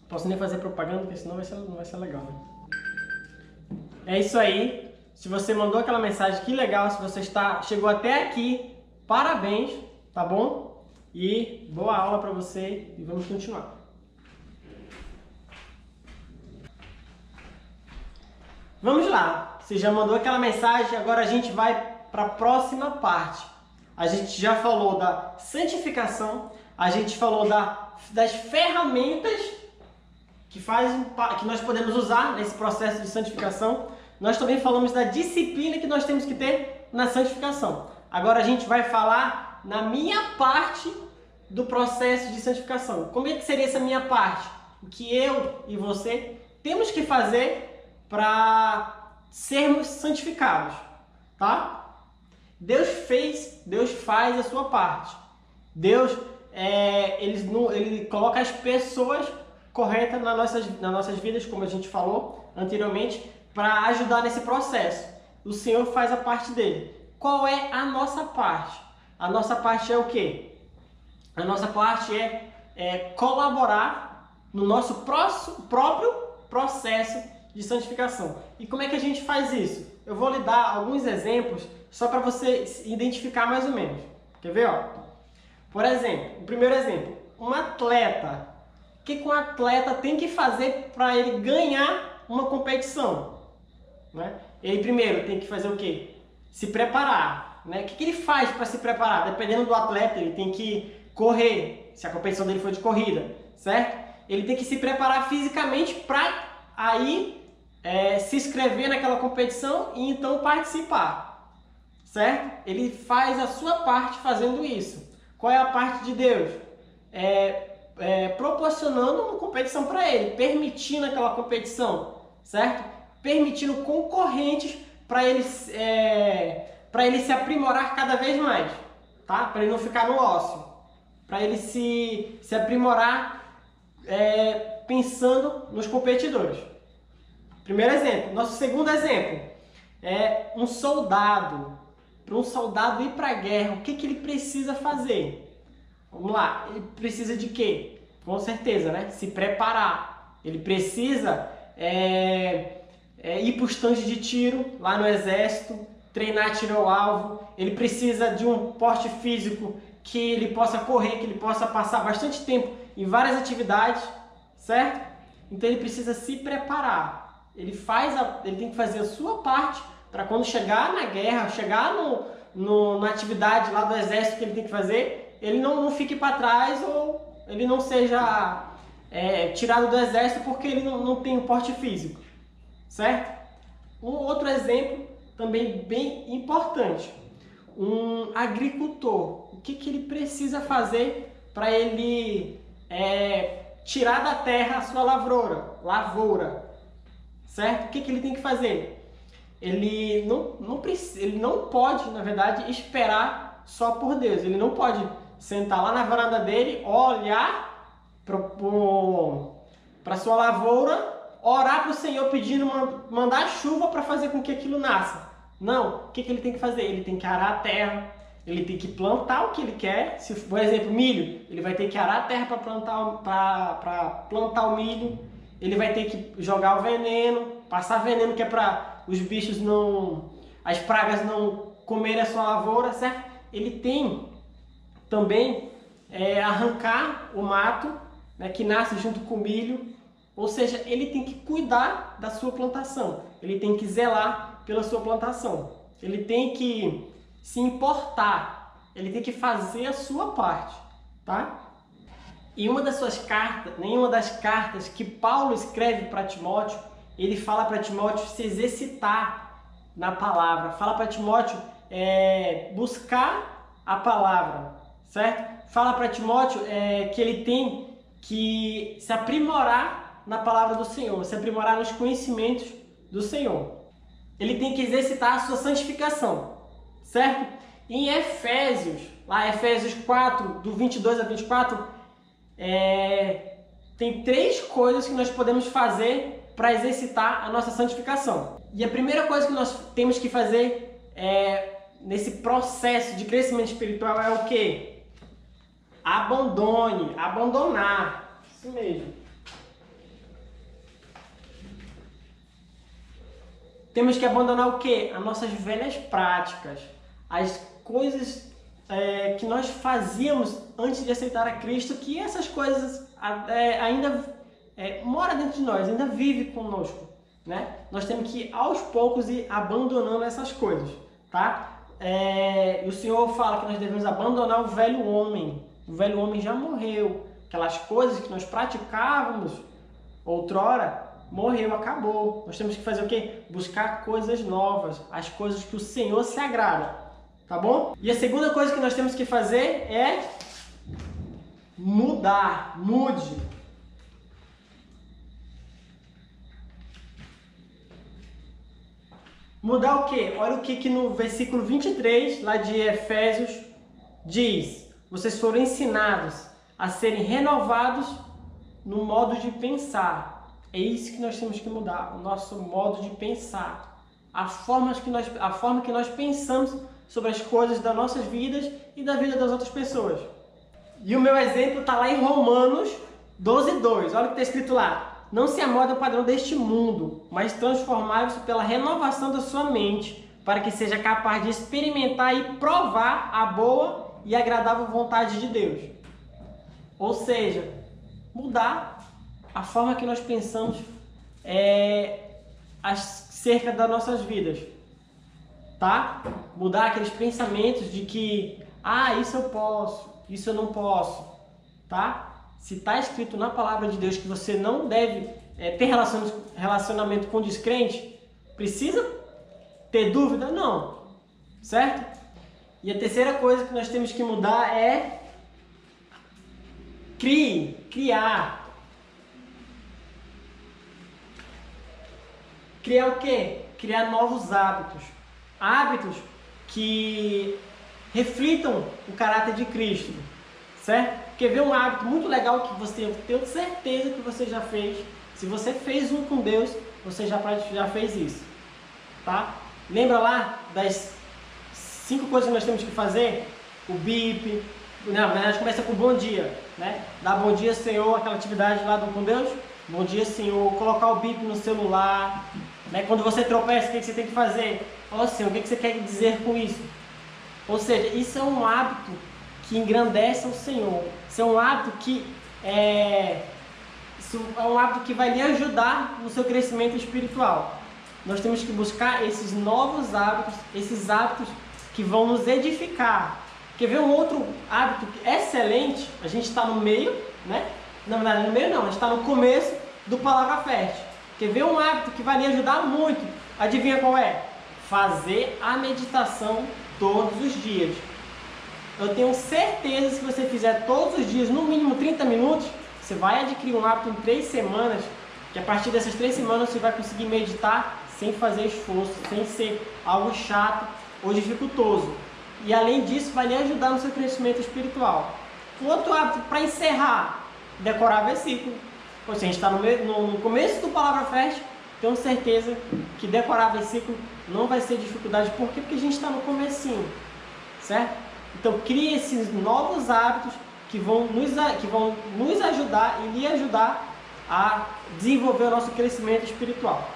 Posso nem fazer propaganda, porque senão não vai ser legal, né? É isso aí. Se você mandou aquela mensagem, que legal. Se você chegou até aqui, parabéns, tá bom? E boa aula pra você e vamos continuar. Vamos lá. você já mandou aquela mensagem, agora a gente vai para a próxima parte. A gente já falou da santificação, a gente falou das ferramentas que nós podemos usar nesse processo de santificação. Nós também falamos da disciplina que nós temos que ter na santificação. Agora a gente vai falar na minha parte do processo de santificação. Como é que seria essa minha parte? O que eu e você temos que fazer para sermos santificados, tá? Deus faz a sua parte. Deus, ele coloca as pessoas corretas nas nossas vidas, como a gente falou anteriormente, para ajudar nesse processo. O Senhor faz a parte dele. Qual é a nossa parte? A nossa parte é o quê? A nossa parte é colaborar no nosso próprio processo de santificação. E como é que a gente faz isso? Eu vou lhe dar alguns exemplos só para você identificar mais ou menos. Quer ver? Ó? Por exemplo, o primeiro exemplo, um atleta. O que um atleta tem que fazer para ele ganhar uma competição? Né? Ele primeiro tem que fazer o quê? Se preparar. Né? O que ele faz para se preparar? Dependendo do atleta, ele tem que correr, se a competição dele for de corrida, certo? Ele tem que se preparar fisicamente para aí se inscrever naquela competição e então participar, certo? Ele faz a sua parte fazendo isso. Qual é a parte de Deus? Proporcionando uma competição para ele, permitindo aquela competição, certo? Permitindo concorrentes para ele se aprimorar cada vez mais, tá? Para ele não ficar no ócio, para ele se aprimorar pensando nos competidores. Primeiro exemplo. Nosso segundo exemplo é um soldado. Para um soldado ir para a guerra, o que ele precisa fazer? Vamos lá, ele precisa de quê? Com certeza, né? Se preparar. Ele precisa ir para os tanques de tiro lá no exército, treinar tiro ao alvo. Ele precisa de um porte físico que ele possa correr, que ele possa passar bastante tempo em várias atividades, certo? Então ele precisa se preparar. Ele tem que fazer a sua parte para quando chegar na guerra, chegar na atividade lá do exército que ele tem que fazer, ele não fique para trás ou ele não seja tirado do exército porque ele não tem o porte físico, certo? Um outro exemplo também bem importante, um agricultor, o que ele precisa fazer para ele tirar da terra a sua lavoura, certo? O que ele tem que fazer? Ele não pode, na verdade, esperar só por Deus. Ele não pode sentar lá na varanda dele, olhar para sua lavoura, orar para o Senhor pedindo mandar chuva para fazer com que aquilo nasça. Não. O que ele tem que fazer? Ele tem que arar a terra, ele tem que plantar o que ele quer. Se, por exemplo, milho, ele vai ter que arar a terra para plantar o milho. Ele vai ter que jogar o veneno, passar veneno que é para os bichos as pragas não comerem a sua lavoura, certo? Ele tem também arrancar o mato, né, que nasce junto com o milho, ou seja, ele tem que cuidar da sua plantação, ele tem que zelar pela sua plantação, ele tem que se importar, ele tem que fazer a sua parte, tá? E nenhuma das cartas que Paulo escreve para Timóteo, ele fala para Timóteo se exercitar na palavra, fala para Timóteo buscar a palavra, certo? Fala para Timóteo que ele tem que se aprimorar na palavra do Senhor, se aprimorar nos conhecimentos do Senhor. Ele tem que exercitar a sua santificação, certo? Em Efésios, Efésios 4, do 22 a 24, tem 3 coisas que nós podemos fazer para exercitar a nossa santificação. E a primeira coisa que nós temos que fazer nesse processo de crescimento espiritual é o quê? Abandonar. Isso mesmo. Temos que abandonar o quê? As nossas velhas práticas, as coisas que nós fazíamos antes de aceitar a Cristo, que essas coisas ainda moram dentro de nós, ainda vive conosco, né? nós temos que aos poucos ir abandonando essas coisas, tá? E o Senhor fala que nós devemos abandonar o velho homem. O velho homem já morreu. Aquelas coisas que nós praticávamos outrora, morreu, acabou. Nós temos que fazer o quê? Buscar coisas novas, as coisas que o Senhor se agrada, tá bom? E a segunda coisa que nós temos que fazer é mudar, mude. Mudar o quê? Olha o que no versículo 23, lá de Efésios, diz: vocês foram ensinados a serem renovados no modo de pensar. É isso que nós temos que mudar, o nosso modo de pensar. A forma que nós pensamos sobre as coisas das nossas vidas e da vida das outras pessoas. E o meu exemplo está lá em Romanos 12:2. Olha o que está escrito lá. Não se amolde ao padrão deste mundo, mas transformai-vos pela renovação da sua mente, para que seja capaz de experimentar e provar a boa e agradável vontade de Deus. Ou seja, mudar a forma que nós pensamos acerca das nossas vidas, tá? Mudar aqueles pensamentos de que, isso eu posso, isso eu não posso, tá? Se está escrito na palavra de Deus que você não deve ter relacionamento com descrente, precisa ter dúvida? Não, certo? E a terceira coisa que nós temos que mudar é criar. Criar o quê? Criar novos hábitos. Hábitos que reflitam o caráter de Cristo, certo? Quer ver um hábito muito legal que você, eu tenho certeza que você já fez. Se você fez um com Deus, você já fez isso, tá? Lembra lá das 5 coisas que nós temos que fazer? O bip, na verdade começa com bom dia, né? Dar bom dia, Senhor, aquela atividade lá do com Deus. Bom dia, Senhor. Colocar o bip no celular, né? Quando você tropeça, o que você tem que fazer? Ó, Senhor, o que você quer dizer com isso? Ou seja, isso é um hábito que engrandece ao Senhor. Isso é um hábito que vai lhe ajudar no seu crescimento espiritual. Nós temos que buscar esses novos hábitos, esses hábitos que vão nos edificar. Quer ver um outro hábito excelente? A gente está no meio, né? Na verdade, no meio não, a gente está no começo do Palavra Fértil. Quer ver um hábito que vai lhe ajudar muito? Adivinha qual é? Fazer a meditação todos os dias. Eu tenho certeza que se você fizer todos os dias, no mínimo 30 minutos, você vai adquirir um hábito em 3 semanas, que a partir dessas 3 semanas você vai conseguir meditar sem fazer esforço, sem ser algo chato ou dificultoso. E além disso, vai lhe ajudar no seu crescimento espiritual. Um outro hábito para encerrar, decorar versículo. Ou seja, a gente está no começo do Palavra Fértil, tenho certeza que decorar versículo não vai ser dificuldade. Por quê? Porque a gente está no comecinho, certo? Então, crie esses novos hábitos que vão nos ajudar e lhe ajudar a desenvolver o nosso crescimento espiritual.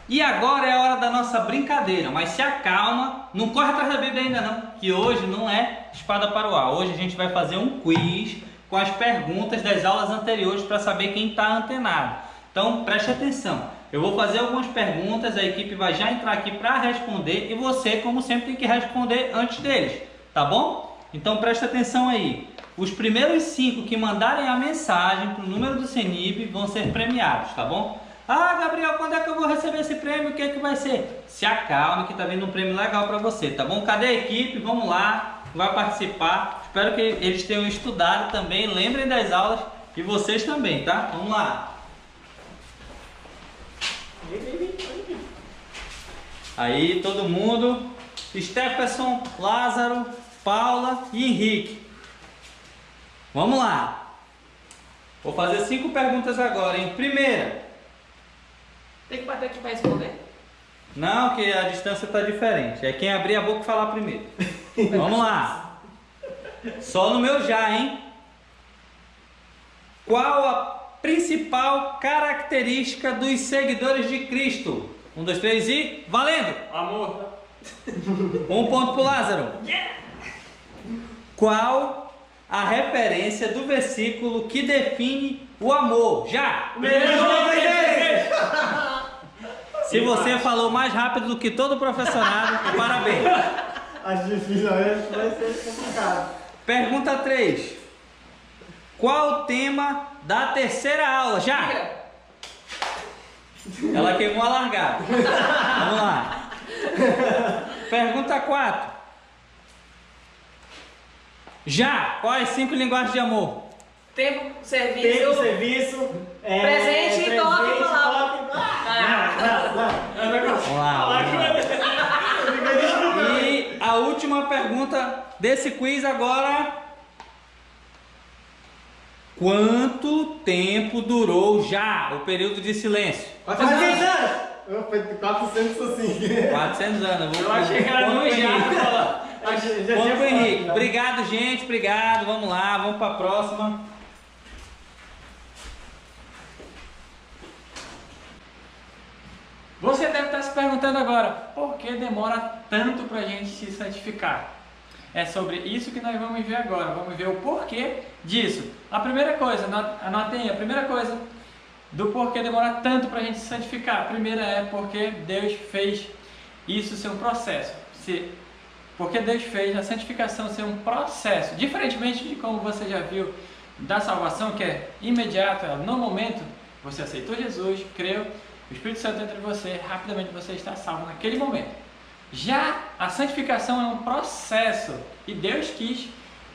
E agora é a hora da nossa brincadeira, mas se acalma, não corre atrás da Bíblia ainda não, que hoje não é espada para o ar. Hoje a gente vai fazer um quiz com as perguntas das aulas anteriores para saber quem está antenado. Então preste atenção, eu vou fazer algumas perguntas, a equipe vai já entrar aqui para responder e você, como sempre, tem que responder antes deles, tá bom? Então preste atenção aí. Os primeiros 5 que mandarem a mensagem para o número do CENIB vão ser premiados, tá bom? Ah, Gabriel, quando é que eu vou receber esse prêmio? O que é que vai ser? Se acalme que tá vindo um prêmio legal para você, tá bom? Cadê a equipe? Vamos lá, vai participar. Espero que eles tenham estudado também, lembrem das aulas e vocês também, tá? Vamos lá. Aí, todo mundo. Stephenson, Lázaro, Paula e Henrique. Vamos lá. Vou fazer 5 perguntas agora, hein? Primeira. Tem que bater aqui para responder? Não, que a distância está diferente. É quem abrir a boca e falar primeiro. Vamos lá. Só no meu já, hein? Qual a principal característica dos seguidores de Cristo? 1, 2, 3 e... valendo! Amor. 1 ponto pro Lázaro. Qual a referência do versículo que define o amor. Já! Se você falou mais rápido do que todo o professorado, parabéns. Acho difícil, vai ser complicado. Pergunta 3. Qual o tema da terceira aula? Já! Ela queimou a largada. Vamos lá. Pergunta 4. Já! Quais 5 linguagens de amor? Tempo, serviço. Presente e toque e palavra. Vamos lá. E a última pergunta desse quiz agora. Quanto tempo durou já o período de silêncio? 400 anos! Foi 400 assim. 400 anos. Eu achei que era no já. Vamos pro Henrique. Obrigado, gente. Obrigado. Vamos lá. Vamos para a próxima. Você deve estar se perguntando agora, por que demora tanto para a gente se santificar? É sobre isso que nós vamos ver agora. Vamos ver o porquê disso. A primeira coisa, anotem aí, a primeira coisa do porquê demora tanto para a gente se santificar. A primeira é porque Deus fez isso ser um processo. Porque Deus fez a santificação ser um processo. Diferentemente de como você já viu da salvação, que é imediata, no momento, você aceitou Jesus, creu, o Espírito Santo entra em você, rapidamente você está salvo naquele momento. Já a santificação é um processo e Deus quis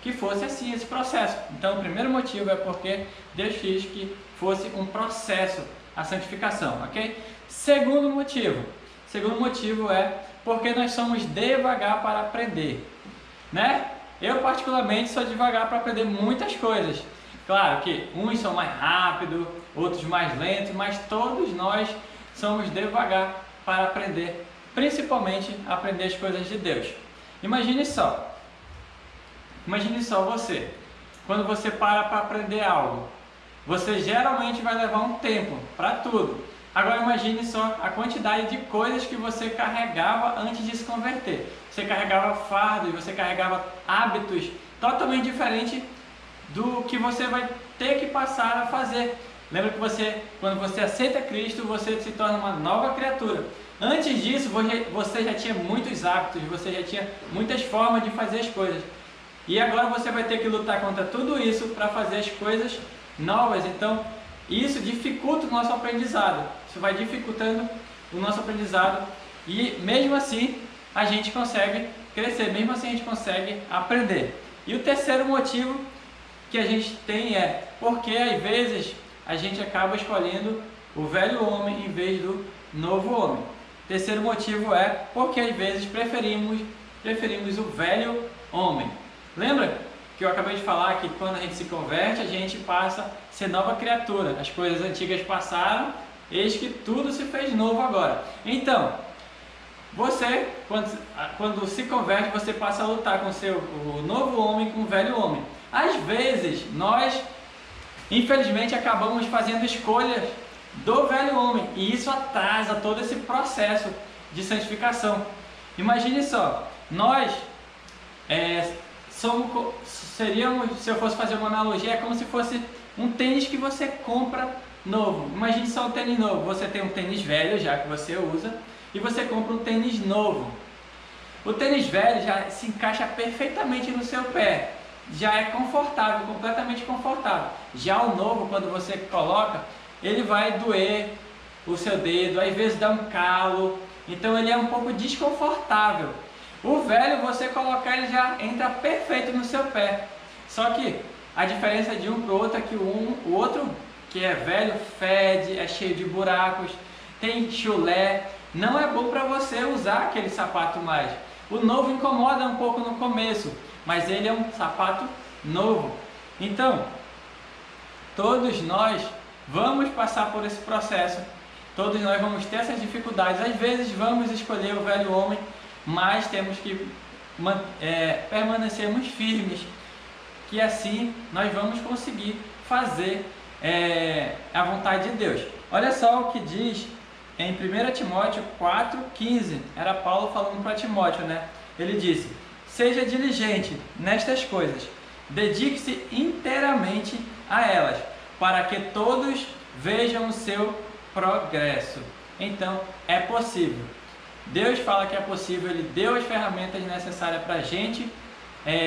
que fosse assim esse processo. Então o primeiro motivo é porque Deus quis que fosse um processo a santificação, ok? Segundo motivo é porque nós somos devagar para aprender, né? Eu particularmente sou devagar para aprender muitas coisas. Claro que uns são mais rápidos, outros mais lentos, mas todos nós somos devagar para aprender, principalmente aprender as coisas de Deus. Imagine só você, quando você para aprender algo, você geralmente vai levar um tempo para tudo. Agora imagine só a quantidade de coisas que você carregava antes de se converter. Você carregava fardos, você carregava hábitos totalmente diferentes do que você vai ter que passar a fazer. Lembra que quando você aceita Cristo, você se torna uma nova criatura. Antes disso, você já tinha muitos hábitos, você já tinha muitas formas de fazer as coisas. E agora você vai ter que lutar contra tudo isso para fazer as coisas novas. Então, isso dificulta o nosso aprendizado. Isso vai dificultando o nosso aprendizado. E mesmo assim, a gente consegue crescer, mesmo assim a gente consegue aprender. E o terceiro motivo que a gente tem é porque às vezes a gente acaba escolhendo o velho homem em vez do novo homem. Terceiro motivo é porque às vezes preferimos o velho homem. Lembra que eu acabei de falar que quando a gente se converte, a gente passa a ser nova criatura. As coisas antigas passaram, eis que tudo se fez novo agora. Então, você, quando se converte, você passa a lutar com o novo homem, com o velho homem. Às vezes, nós, infelizmente, acabamos fazendo escolhas do velho homem, e isso atrasa todo esse processo de santificação. Imagine só, nós seríamos, se eu fosse fazer uma analogia, é como se fosse um tênis que você compra novo. Imagine só um tênis novo, você tem um tênis velho já que você usa, e você compra um tênis novo. O tênis velho já se encaixa perfeitamente no seu pé, já é confortável, completamente confortável. Já o novo, quando você coloca, ele vai doer o seu dedo, às vezes dá um calo, então ele é um pouco desconfortável. O velho, você colocar, ele já entra perfeito no seu pé. Só que a diferença de um para o outro é que o outro, que é velho, fede, é cheio de buracos, tem chulé, não é bom para você usar aquele sapato mais. O novo incomoda um pouco no começo, mas ele é um sapato novo. Então, todos nós vamos passar por esse processo, todos nós vamos ter essas dificuldades. Às vezes vamos escolher o velho homem, mas temos que permanecermos firmes, que assim nós vamos conseguir fazer a vontade de Deus. Olha só o que diz em 1 Timóteo 4,15, era Paulo falando para Timóteo, né? Ele disse: seja diligente nestas coisas, dedique-se inteiramente a elas, para que todos vejam o seu progresso. Então, é possível. Deus fala que é possível, Ele deu as ferramentas necessárias para a gente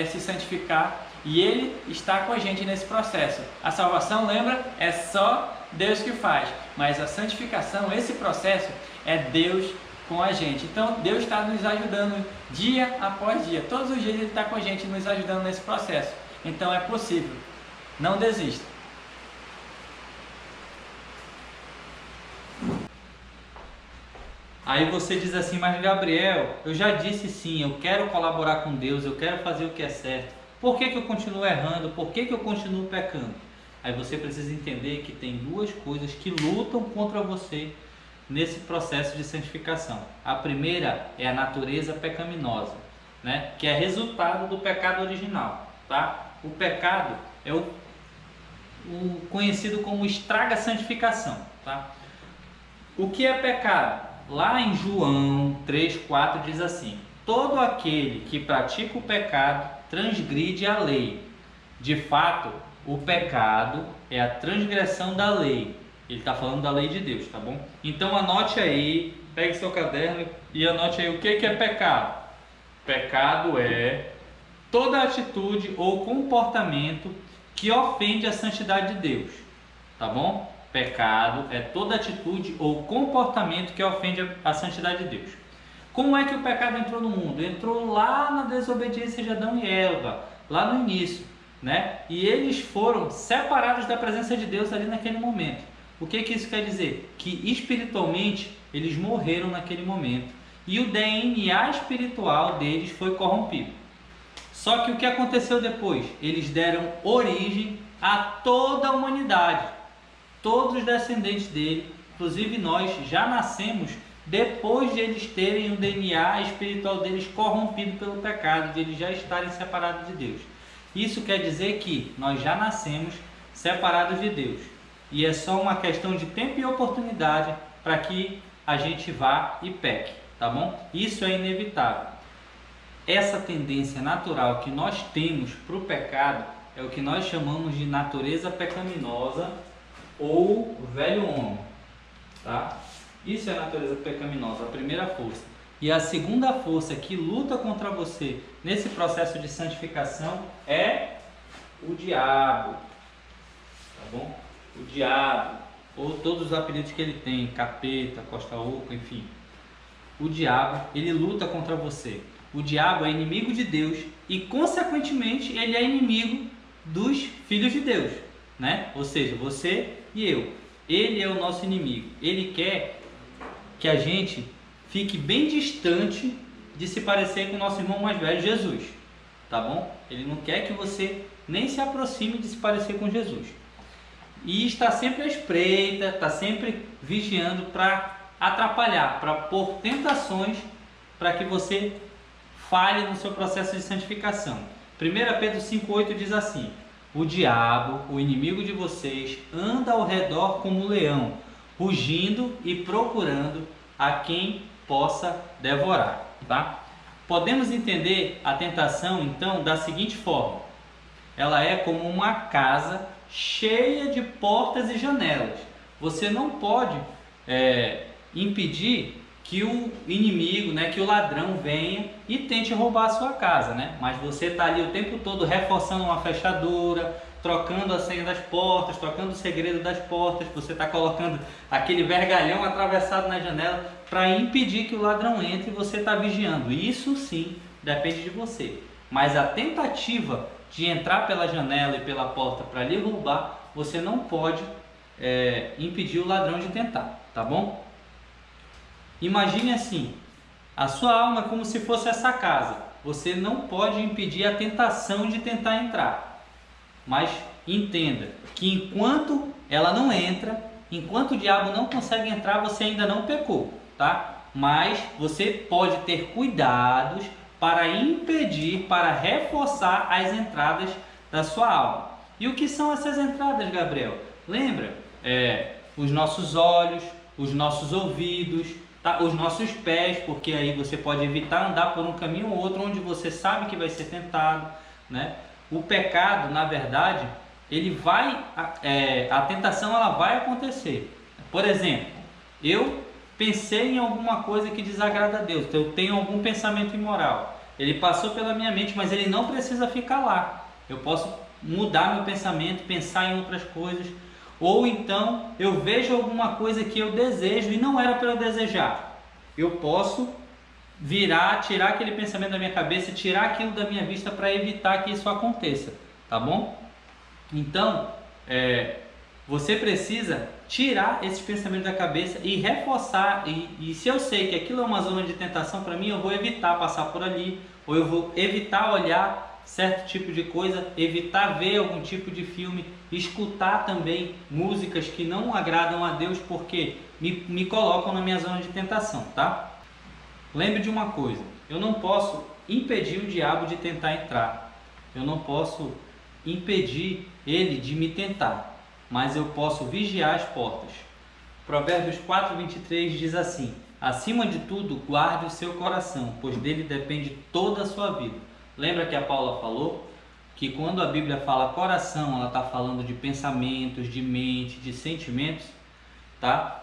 se santificar e Ele está com a gente nesse processo. A salvação, lembra, é só Deus que faz, mas a santificação, esse processo, é Deus com a gente. Então, Deus está nos ajudando dia após dia. Todos os dias Ele está com a gente, nos ajudando nesse processo. Então, é possível. Não desista. Aí você diz assim, mas Gabriel, eu já disse sim, eu quero colaborar com Deus, eu quero fazer o que é certo. Por que eu continuo errando? Por que eu continuo pecando? Aí você precisa entender que tem duas coisas que lutam contra você nesse processo de santificação. A primeira é a natureza pecaminosa, né? Que é resultado do pecado original, tá? O pecado é o conhecido como estraga-santificação, tá? O que é pecado? Lá em João 3,4 diz assim: todo aquele que pratica o pecado transgride a lei. De fato, o pecado é a transgressão da lei. Ele está falando da lei de Deus, tá bom? Então anote aí, pegue seu caderno e anote aí o que é pecado. Pecado é toda atitude ou comportamento que ofende a santidade de Deus, tá bom? Pecado é toda atitude ou comportamento que ofende a santidade de Deus. Como é que o pecado entrou no mundo? Entrou lá na desobediência de Adão e Eva, lá no início, né? E eles foram separados da presença de Deus ali naquele momento. O que isso quer dizer? Que espiritualmente eles morreram naquele momento e o DNA espiritual deles foi corrompido. Só que o que aconteceu depois? Eles deram origem a toda a humanidade. Todos os descendentes dele, inclusive nós, já nascemos depois de eles terem o DNA espiritual deles corrompido pelo pecado, de eles já estarem separados de Deus. Isso quer dizer que nós já nascemos separados de Deus. E é só uma questão de tempo e oportunidade para que a gente vá e peque, tá bom? Isso é inevitável. Essa tendência natural que nós temos para o pecado é o que nós chamamos de natureza pecaminosa ou velho homem, tá? Isso é a natureza pecaminosa, a primeira força. E a segunda força que luta contra você nesse processo de santificação é o diabo, tá bom? O diabo, ou todos os apelidos que ele tem, capeta, costa oca, enfim. O diabo, ele luta contra você. O diabo é inimigo de Deus e, consequentemente, ele é inimigo dos filhos de Deus, né? Ou seja, você e eu. Ele é o nosso inimigo. Ele quer que a gente fique bem distante de se parecer com o nosso irmão mais velho, Jesus, tá bom? Ele não quer que você nem se aproxime de se parecer com Jesus. E está sempre à espreita, está sempre vigiando para atrapalhar, para pôr tentações para que você falhe no seu processo de santificação. 1 Pedro 5,8 diz assim: o diabo, o inimigo de vocês, anda ao redor como um leão, rugindo e procurando a quem possa devorar, tá? Podemos entender a tentação, então, da seguinte forma: ela é como uma casa cheia de portas e janelas. Você não pode impedir que o inimigo, né, que o ladrão venha e tente roubar a sua casa, né? Mas você está ali o tempo todo reforçando uma fechadura, trocando a senha das portas, trocando o segredo das portas, você está colocando aquele vergalhão atravessado na janela para impedir que o ladrão entre e você está vigiando. Isso sim depende de você. Mas a tentativa de entrar pela janela e pela porta para lhe roubar, você não pode impedir o ladrão de tentar, tá bom? Imagine assim, a sua alma é como se fosse essa casa. Você não pode impedir a tentação de tentar entrar. Mas entenda que enquanto ela não entra, enquanto o diabo não consegue entrar, você ainda não pecou, tá? Mas você pode ter cuidados para impedir, para reforçar as entradas da sua alma. E o que são essas entradas, Gabriel? Lembra? Os nossos olhos, os nossos ouvidos, tá? Os nossos pés, porque aí você pode evitar andar por um caminho ou outro onde você sabe que vai ser tentado, né? o pecado, na verdade, ele vai, a tentação ela vai acontecer. Por exemplo, eu pensei em alguma coisa que desagrada a Deus, eu tenho algum pensamento imoral. Ele passou pela minha mente, mas ele não precisa ficar lá. Eu posso mudar meu pensamento, pensar em outras coisas. Ou então eu vejo alguma coisa que eu desejo e não era para eu desejar. Eu posso virar, tirar aquele pensamento da minha cabeça, tirar aquilo da minha vista para evitar que isso aconteça, tá bom? Então, você precisa tirar esses pensamentos da cabeça e reforçar. E se eu sei que aquilo é uma zona de tentação para mim, eu vou evitar passar por ali, ou eu vou evitar olhar certo tipo de coisa, evitar ver algum tipo de filme, escutar também músicas que não agradam a Deus, porque me colocam na minha zona de tentação, tá? Lembre de uma coisa, eu não posso impedir o diabo de tentar entrar, eu não posso impedir ele de me tentar, mas eu posso vigiar as portas. Provérbios 4:23 diz assim: acima de tudo, guarde o seu coração, pois dele depende toda a sua vida. Lembra que a Paula falou que quando a Bíblia fala coração, ela está falando de pensamentos, de mente, de sentimentos, tá?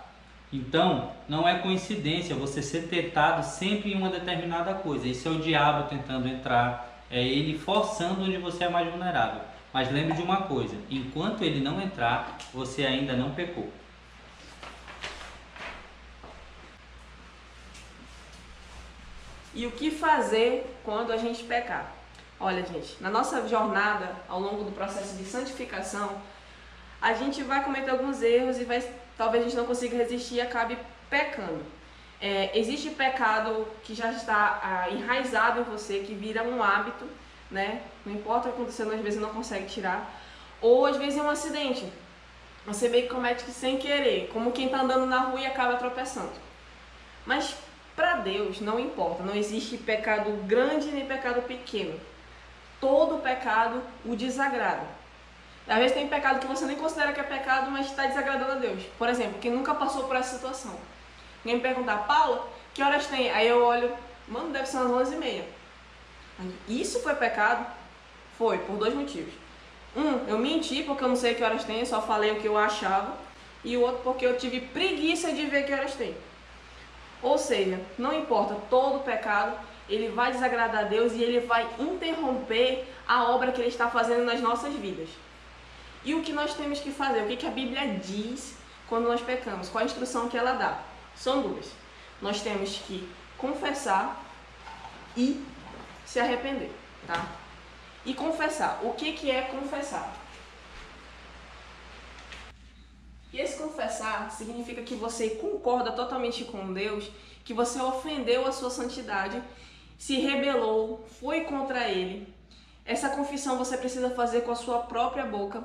Então, não é coincidência você ser tentado sempre em uma determinada coisa. Isso é o diabo tentando entrar, é ele forçando onde você é mais vulnerável. Mas lembre de uma coisa, enquanto ele não entrar, você ainda não pecou. E o que fazer quando a gente pecar? Olha, gente, na nossa jornada, ao longo do processo de santificação, a gente vai cometer alguns erros e talvez a gente não consiga resistir e acabe pecando. Existe pecado que já está enraizado em você, que vira um hábito, né? Não importa o que acontecendo, às vezes não consegue tirar. Ou às vezes é um acidente. Você meio que comete sem querer, como quem está andando na rua e acaba tropeçando. Mas para Deus não importa, não existe pecado grande nem pecado pequeno. Todo pecado o desagrada. Às vezes tem pecado que você nem considera que é pecado, mas está desagradando a Deus. Por exemplo, quem nunca passou por essa situação. Alguém me perguntar, Paula, que horas tem? Aí eu olho, mano, deve ser umas 11h30. Isso foi pecado? Foi, por 2 motivos. Eu menti porque eu não sei que horas tem, eu só falei o que eu achava. E o outro porque eu tive preguiça de ver que horas tem. Ou seja, não importa, todo pecado, ele vai desagradar a Deus e ele vai interromper a obra que ele está fazendo nas nossas vidas. E o que nós temos que fazer? O que a Bíblia diz quando nós pecamos? Qual a instrução que ela dá? São 2. Nós temos que confessar e se arrepender, tá? E confessar. O que é confessar? E esse confessar significa que você concorda totalmente com Deus, que você ofendeu a sua santidade, se rebelou, foi contra Ele. Essa confissão você precisa fazer com a sua própria boca,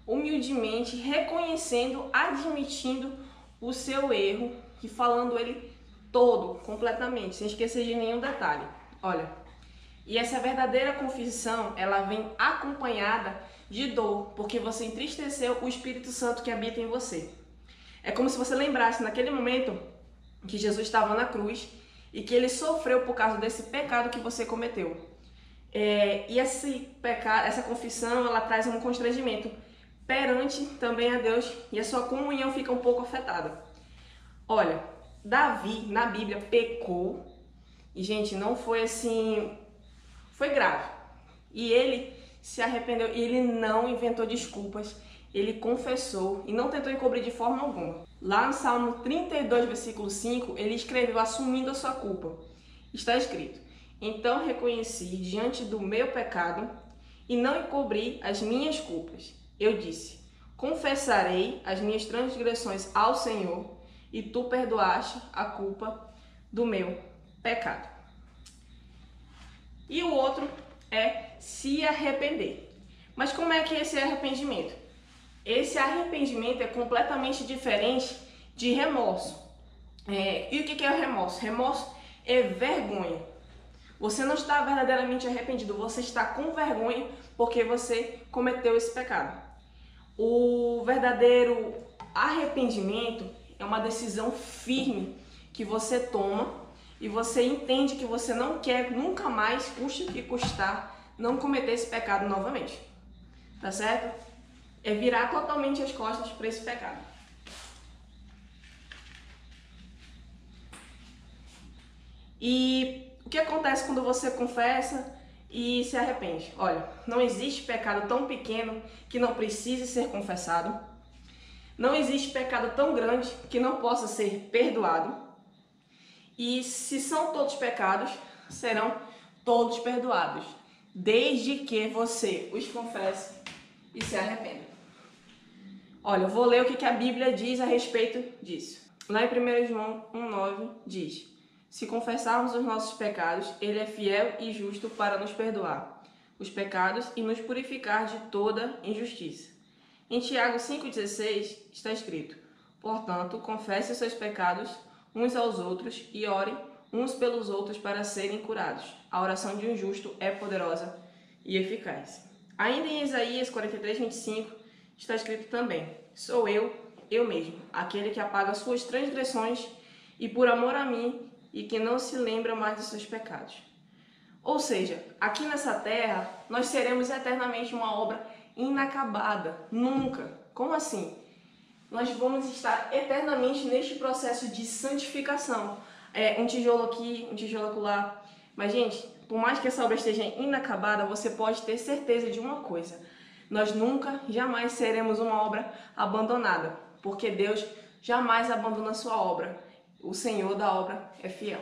humildemente, reconhecendo, admitindo o seu erro e falando ele todo, completamente, sem esquecer de nenhum detalhe. Olha, e essa verdadeira confissão, ela vem acompanhada de dor, porque você entristeceu o Espírito Santo que habita em você. É como se você lembrasse naquele momento que Jesus estava na cruz e que ele sofreu por causa desse pecado que você cometeu. E esse pecado, essa confissão, ela traz um constrangimento perante também a Deus e a sua comunhão fica um pouco afetada. Olha, Davi na Bíblia pecou e, gente, não foi assim, foi grave. E ele se arrependeu e ele não inventou desculpas, ele confessou e não tentou encobrir de forma alguma. Lá no Salmo 32, versículo 5, ele escreveu assumindo a sua culpa. Está escrito: então reconheci diante do meu pecado e não encobri as minhas culpas. Eu disse: confessarei as minhas transgressões ao Senhor e tu perdoaste a culpa do meu pecado. E o outro é se arrepender. Mas como é que é esse arrependimento? Esse arrependimento é completamente diferente de remorso. E o que é o remorso? Remorso é vergonha. Você não está verdadeiramente arrependido, você está com vergonha porque você cometeu esse pecado. O verdadeiro arrependimento é uma decisão firme que você toma e você entende que você não quer nunca mais, custe o que custar, não cometer esse pecado novamente. Tá certo? É virar totalmente as costas para esse pecado. E o que acontece quando você confessa e se arrepende? Olha, não existe pecado tão pequeno que não precise ser confessado. Não existe pecado tão grande que não possa ser perdoado. E se são todos pecados, serão todos perdoados, desde que você os confesse e se arrependa. Olha, eu vou ler o que a Bíblia diz a respeito disso. Lá em 1 João 1,9 diz: se confessarmos os nossos pecados, Ele é fiel e justo para nos perdoar os pecados e nos purificar de toda injustiça. Em Tiago 5,16 está escrito: portanto, confessem seus pecados uns aos outros e orem uns pelos outros para serem curados. A oração de um justo é poderosa e eficaz. Ainda em Isaías 43:25 está escrito também: sou eu mesmo, aquele que apaga suas transgressões e por amor a mim e que não se lembra mais dos seus pecados. Ou seja, aqui nessa terra nós seremos eternamente uma obra inacabada, nunca. Como assim? Nós vamos estar eternamente neste processo de santificação. Um tijolo aqui, um tijolo acolá. Mas, gente, por mais que essa obra esteja inacabada, você pode ter certeza de uma coisa: nós nunca, jamais seremos uma obra abandonada, porque Deus jamais abandona a sua obra. O Senhor da obra é fiel.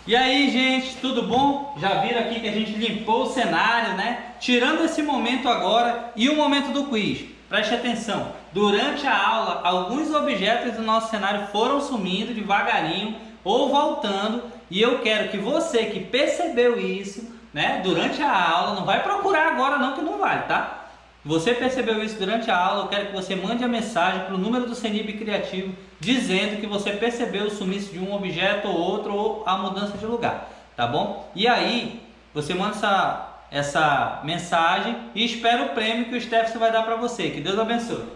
E aí, gente, tudo bom? Já viram aqui que a gente limpou o cenário, né? Tirando esse momento agora e o momento do quiz. Preste atenção, durante a aula, alguns objetos do nosso cenário foram sumindo devagarinho ou voltando, e eu quero que você que percebeu isso, né, durante a aula, não vai procurar agora não, que não vale, tá? Você percebeu isso durante a aula, eu quero que você mande a mensagem para o número do CENIB Criativo dizendo que você percebeu o sumiço de um objeto ou outro ou a mudança de lugar, tá bom? E aí, você manda essa mensagem e espera o prêmio que o Stefan vai dar para você. Que Deus abençoe.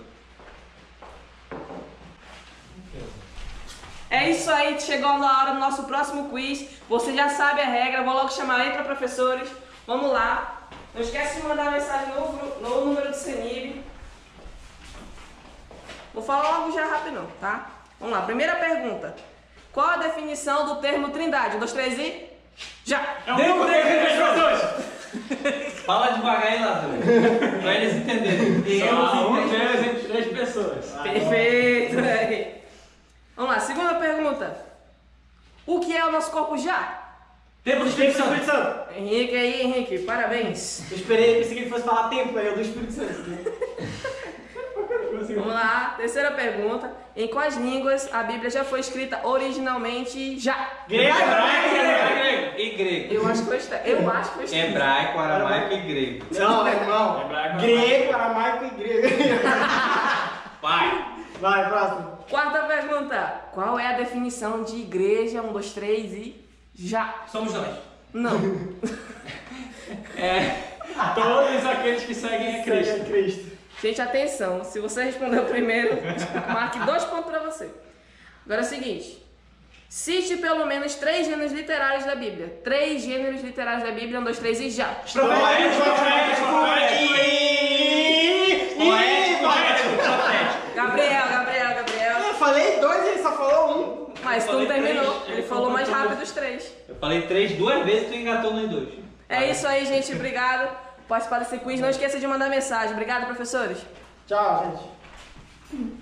É isso aí, chegou na hora do nosso próximo quiz. Você já sabe a regra, vou logo chamar Entra Professores. Vamos lá. Não esquece de mandar mensagem no número do CENIB. Vou falar logo já rapidão, tá? Vamos lá, primeira pergunta. Qual a definição do termo trindade? 1, 2, 3 e... já! É um grupo de pessoas! Fala devagar aí, Lázaro, para eles entenderem. Deus entre 3 pessoas. Perfeito! Vamos lá, segunda pergunta. O que é o nosso corpo já? Tempo do Espírito Santo. Henrique aí, Henrique, parabéns. Eu esperei, pensei que ele fosse falar tempo, aí eu do Espírito Santo. Vamos lá, terceira pergunta. Em quais línguas a Bíblia já foi escrita originalmente já? Grego, Hebraico e grego. Eu acho que foi escrita. Hebraico, aramaico e grego. Não, irmão. Grego, aramaico e grego. Vai, próximo. Quarta pergunta. Qual é a definição de igreja? 1, 2, 3 e... já. Somos nós. Não. Todos aqueles que seguem a Cristo. Cristo. Gente, atenção. Se você respondeu primeiro, marque 2 pontos pra você. Agora é o seguinte. Cite pelo menos 3 gêneros literários da Bíblia. 3 gêneros literários da Bíblia. 1, 2, 3 e já. Profético. Gabriel. Eu falei 2 e ele só falou 1. Mas tu não terminou. Ele falou mais rápido os 3. Eu falei 3 2 vezes, tu engatou nos 2. É isso aí, gente. Obrigado por participar desse quiz. Não esqueça de mandar mensagem. Obrigado, professores. Tchau, gente.